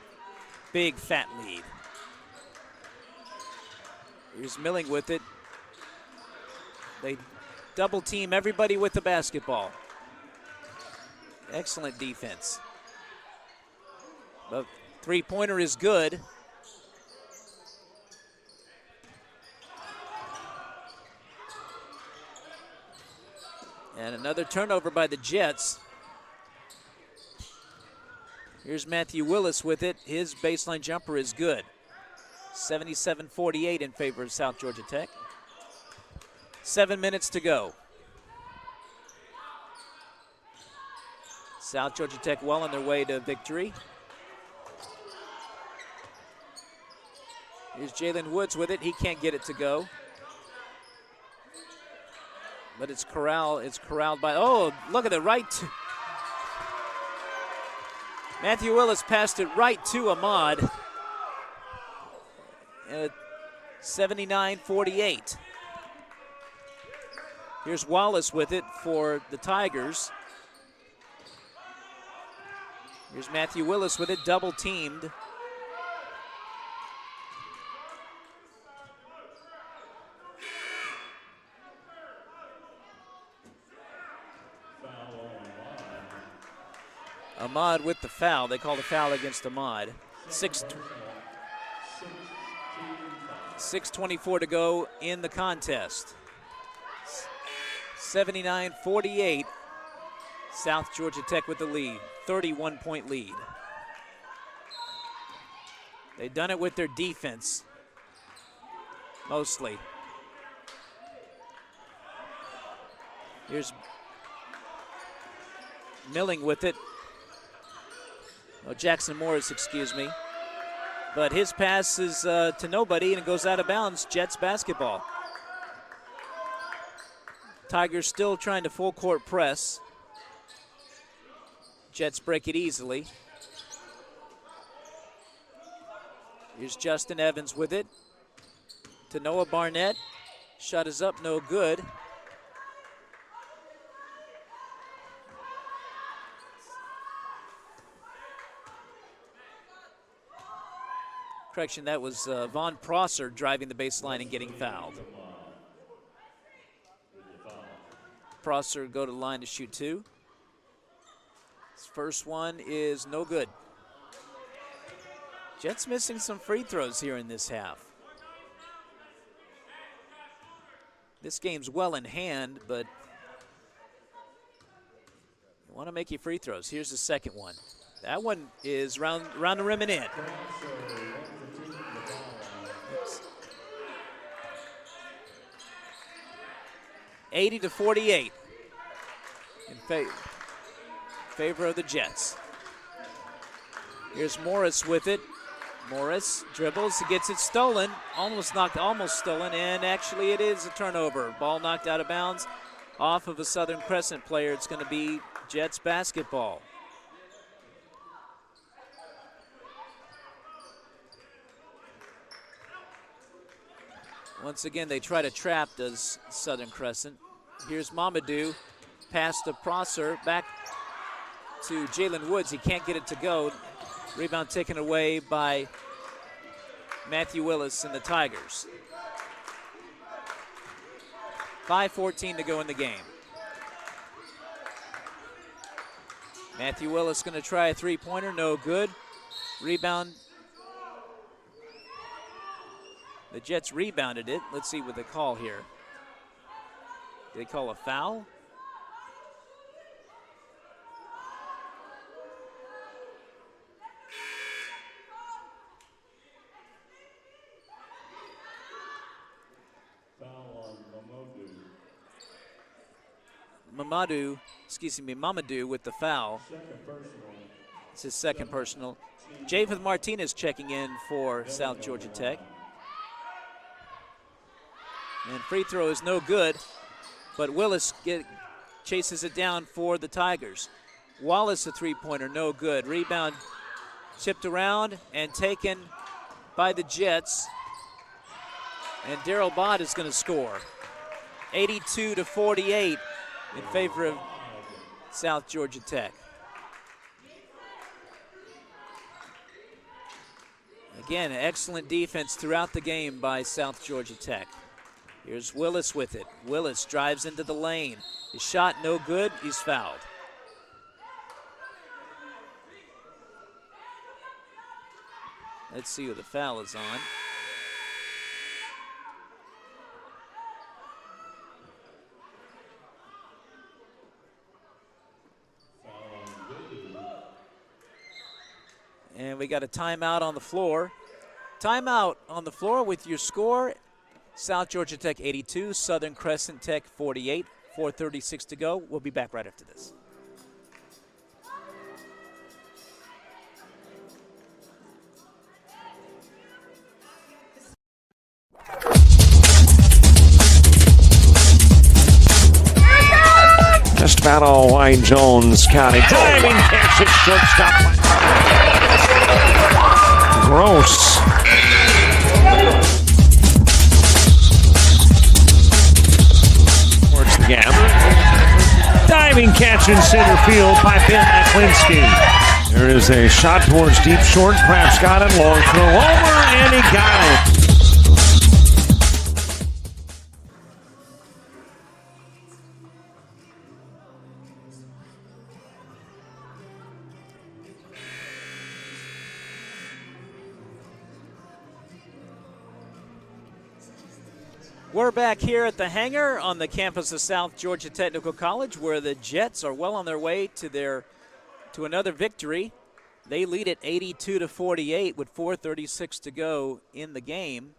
big, fat lead. Here's Milling with it. They double team everybody with the basketball. Excellent defense. The three-pointer is good. And another turnover by the Jets. Here's Matthew Willis with it. His baseline jumper is good. 77-48 in favor of South Georgia Tech. 7 minutes to go. South Georgia Tech well on their way to victory. Here's Jalen Woods with it. He can't get it to go. But it's corralled by, oh, look at the right. Matthew Willis passed it right to Ahmad. 79-48. Here's Wallace with it for the Tigers. Here's Matthew Willis with it, double teamed. Ahmad with the foul. They call the foul against Ahmad. 6:24 to go in the contest. 79-48. South Georgia Tech with the lead. 31-point lead. They've done it with their defense, mostly. Here's Milling with it. Oh, Jackson Morris, excuse me. But his pass is to nobody, and it goes out of bounds. Jets basketball. Tigers still trying to full court press. Jets break it easily. Here's Justin Evans with it. To Noah Barnett. Shot is up, no good. Correction, that was Von Prosser driving the baseline and getting fouled. Prosser go to the line to shoot two. His first one is no good. Jets missing some free throws here in this half. This game's well in hand, but you want to make your free throws. Here's the second one. That one is round the rim and in. 80-48 in favor of the Jets. Here's Morris with it. Morris dribbles, gets it stolen, almost stolen, and actually it is a turnover. Ball knocked out of bounds off of a Southern Crescent player. It's going to be Jets basketball. Once again, they try to trap, does Southern Crescent. Here's Mamadou, pass to Prosser, back to Jalen Woods. He can't get it to go. Rebound taken away by Matthew Willis and the Tigers. 5:14 to go in the game. Matthew Willis going to try a three-pointer, no good. Rebound. The Jets rebounded it. Let's see what they call here. Do they call a foul? Mamadou with the foul. It's his second personal. Japheth Martinez checking in for South Georgia Tech. And free throw is no good, but Willis chases it down for the Tigers. Wallace, a three-pointer, no good. Rebound chipped around and taken by the Jets. And Darrell Bott is going to score. 82-48 in favor of South Georgia Tech. Again, excellent defense throughout the game by South Georgia Tech. Here's Willis with it. Willis drives into the lane. His shot no good. He's fouled. Let's see who the foul is on. And we got a timeout on the floor. Timeout on the floor with your score. South Georgia Tech 82, Southern Crescent Tech 48, 4:36 to go. We'll be back right after this. Just about all Wayne Jones County. Diving catch at shortstop. Gross. Towards the gap. Diving catch in center field by Ben McClinsky. There is a shot towards deep short. Crafts got it. Long throw over, and he got it. We're back here at the hangar on the campus of South Georgia Technical College, where the Jets are well on their way to another victory. They lead at 82-48 with 4:36 to go in the game.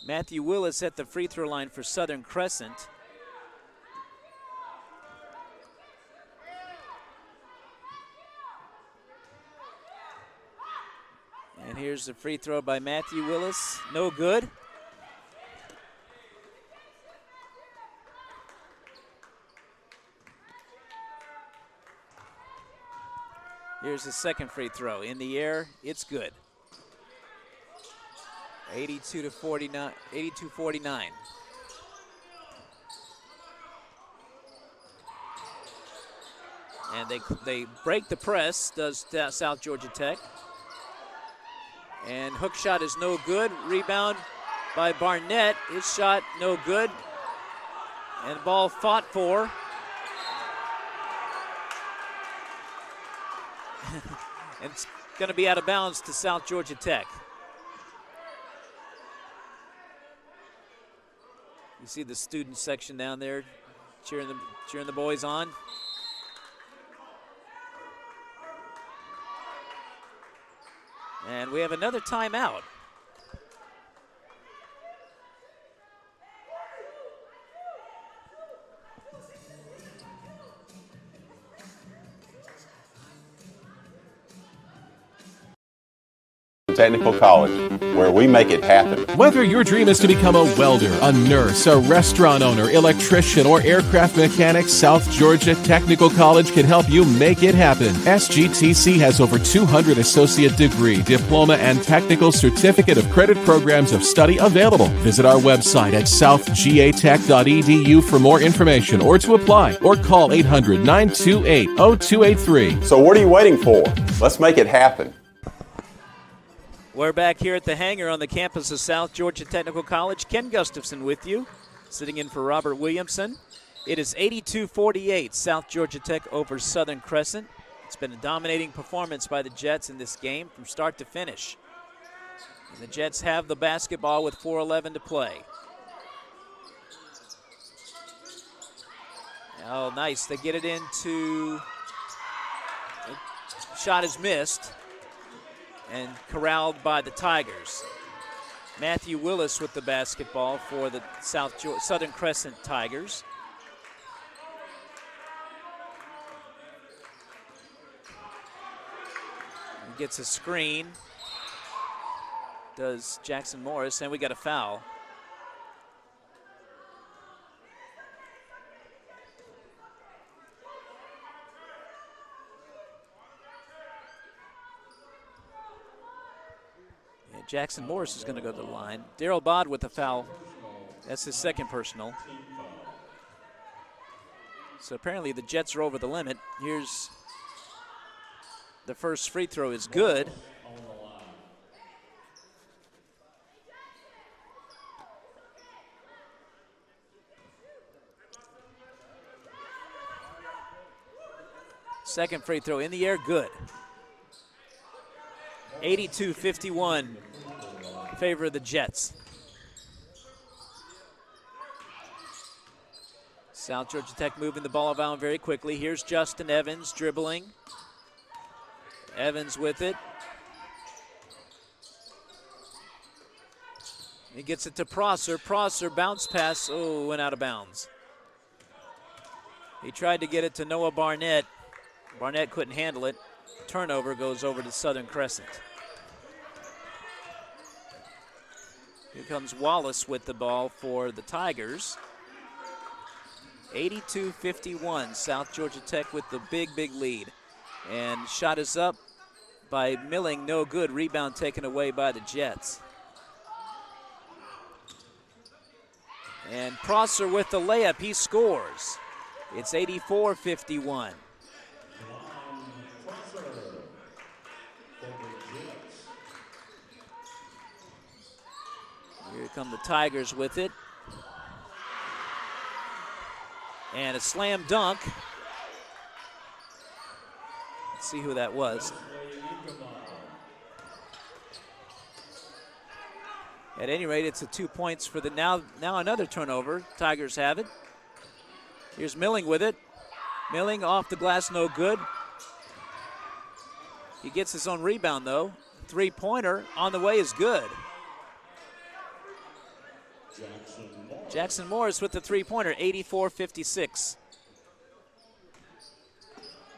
Matthew Willis at the free throw line for Southern Crescent. And here's the free throw by Matthew Willis. No good. Here's the second free throw. In the air, it's good. 82-49, 82-49. And they break the press, does South Georgia Tech. And hook shot is no good. Rebound by Barnett. His shot no good. And the ball fought for. And it's going to be out of bounds to South Georgia Tech. You see the student section down there cheering the boys on. And we have another timeout. Technical College, where we make it happen. Whether your dream is to become a welder, a nurse, a restaurant owner, electrician, or aircraft mechanic, South Georgia Technical College can help you make it happen. SGTC has over 200 associate degree, diploma, and technical certificate of credit programs of study available. Visit our website at southgatech.edu for more information or to apply, or call 800-928-0283. So what are you waiting for? Let's make it happen. We're back here at the hangar on the campus of South Georgia Technical College. Ken Gustafson with you, sitting in for Robert Williamson. It is 82-48, South Georgia Tech over Southern Crescent. It's been a dominating performance by the Jets in this game from start to finish. And the Jets have the basketball with 4:11 to play. Oh, nice. They get it into... The shot is missed and corralled by the Tigers. Matthew Willis with the basketball for the Southern Crescent Tigers. He gets a screen. Does Jackson Morris, and we got a foul. Jackson Morris is going to go to the line. Daryl Bod with the foul. That's his second personal. So apparently the Jets are over the limit. Here's the first free throw is good. Second free throw in the air, good. 82-51, favor of the Jets. South Georgia Tech moving the ball around very quickly. Here's Justin Evans dribbling. Evans with it. He gets it to Prosser. Prosser bounce pass. Oh, went out of bounds. He tried to get it to Noah Barnett. Barnett couldn't handle it. Turnover goes over to Southern Crescent. Here comes Wallace with the ball for the Tigers. 82-51, South Georgia Tech with the big lead. And shot is up by Milling, no good. Rebound taken away by the Jets. And Prosser with the layup, he scores. It's 84-51. Here come the Tigers with it. And a slam dunk. Let's see who that was. At any rate, it's a 2 points for the now another turnover. Tigers have it. Here's Milling with it. Milling off the glass, no good. He gets his own rebound though. Three-pointer on the way is good. Jackson Morris with the three-pointer, 84-56.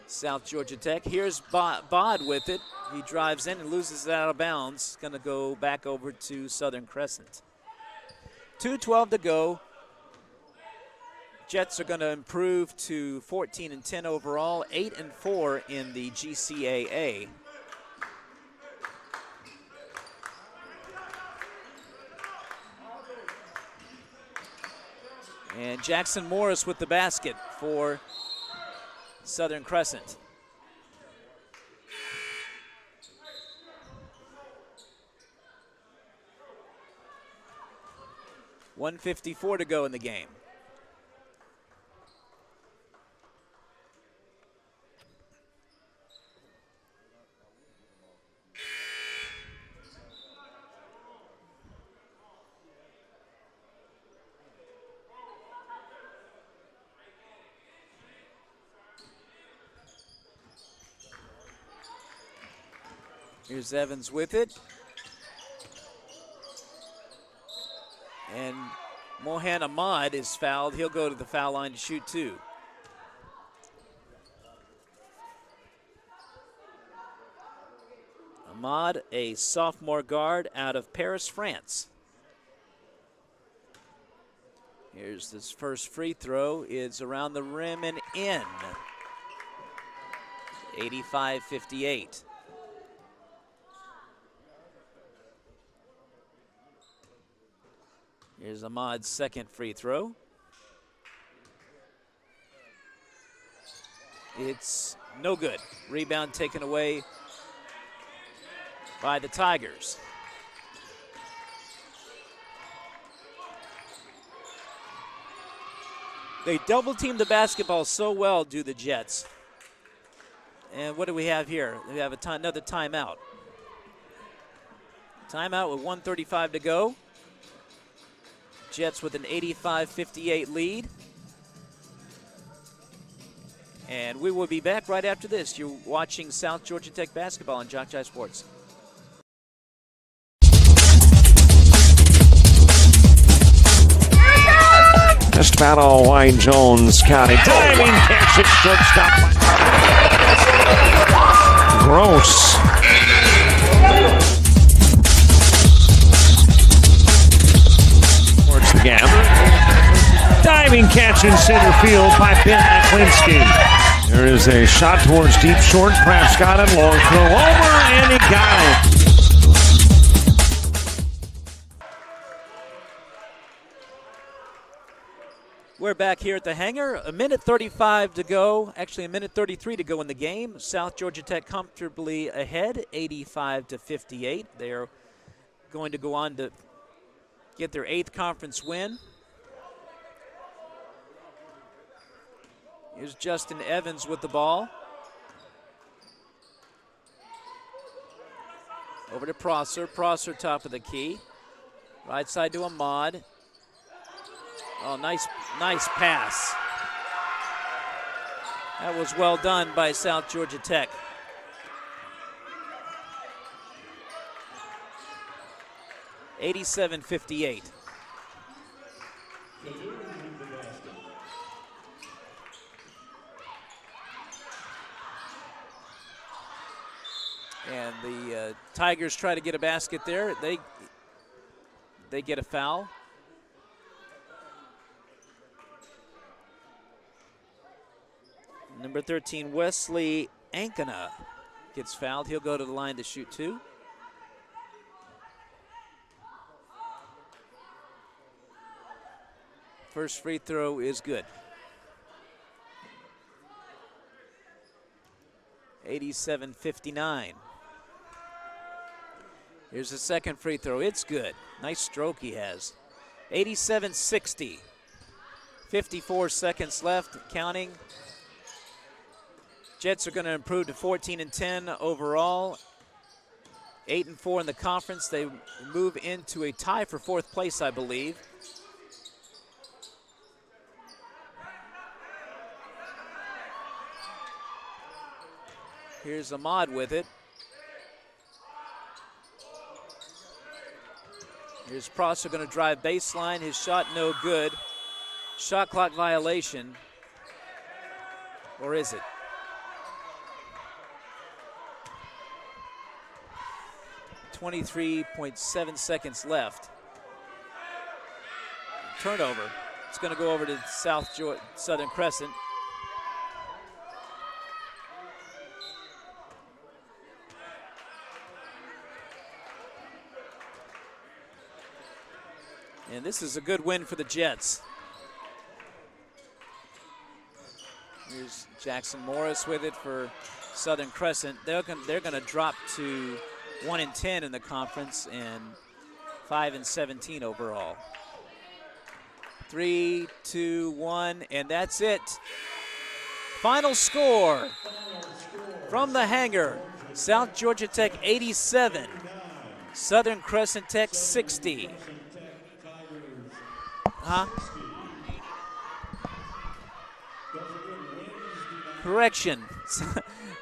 South Georgia Tech. Here's Bod with it. He drives in and loses it out of bounds. Going to go back over to Southern Crescent. 2:12 to go. Jets are going to improve to 14-10 overall, 8-4 in the GCAA. And Jackson Morris with the basket for Southern Crescent. .154 to go in the game. Here's Evans with it. And Mohan Ahmad is fouled. He'll go to the foul line to shoot two. Ahmad, a sophomore guard out of Paris, France. Here's this first free throw. It's around the rim and in. 85-58. Here's Ahmad's second free throw. It's no good. Rebound taken away by the Tigers. They double team the basketball so well, do the Jets. And what do we have here? We have another timeout. Timeout with 1:35 to go. Jets with an 85-58 lead. And we will be back right after this. You're watching South Georgia Tech basketball on JockJive Sports. West battle, Wayne Jones County. Diving catch at shortstop. Gross. Towards the gap. Diving catch in center field by Ben Aklinski. There is a shot towards deep short. Kraft's got it. Long throw over, and he got it. We're back here at the hangar. A minute 35 to go. Actually, a minute 33 to go in the game. South Georgia Tech comfortably ahead, 85-58. They're going to go on to get their 8th conference win. Here's Justin Evans with the ball. Over to Prosser. Prosser top of the key. Right side to Ahmad. Oh, nice pass. That was well done by South Georgia Tech. (87-58). And the Tigers try to get a basket there. They get a foul. Number 13, Wesley Ankana gets fouled. He'll go to the line to shoot 2. First free throw is good. 87-59. Here's the second free throw. It's good. Nice stroke he has. 87-60. 54 seconds left, counting. Jets are going to improve to 14-10 overall. 8-4 in the conference. They move into a tie for 4th place, I believe. Here's Ahmad with it. Here's Prosser going to drive baseline. His shot no good. Shot clock violation. Or is it? .7 seconds left. Turnover. It's going to go over to Southern Crescent. And this is a good win for the Jets. Here's Jackson Morris with it for Southern Crescent. They're going to drop to 1-10 in the conference and 5-17 overall. 3, 2, 1, and that's it. Final score from the hangar: South Georgia Tech 87, Southern Crescent Tech 60. Correction.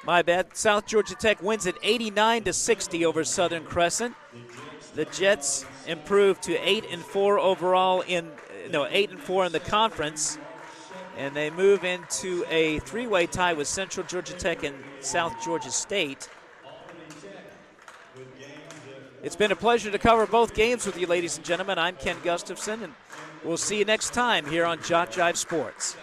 My bad. South Georgia Tech wins at 89-60 over Southern Crescent. The Jets improved to 8-4 overall 8-4 in the conference, and they move into a 3-way tie with Central Georgia Tech and South Georgia State. It's been a pleasure to cover both games with you, ladies and gentlemen. I'm Ken Gustafson, and we'll see you next time here on JockJive Sports.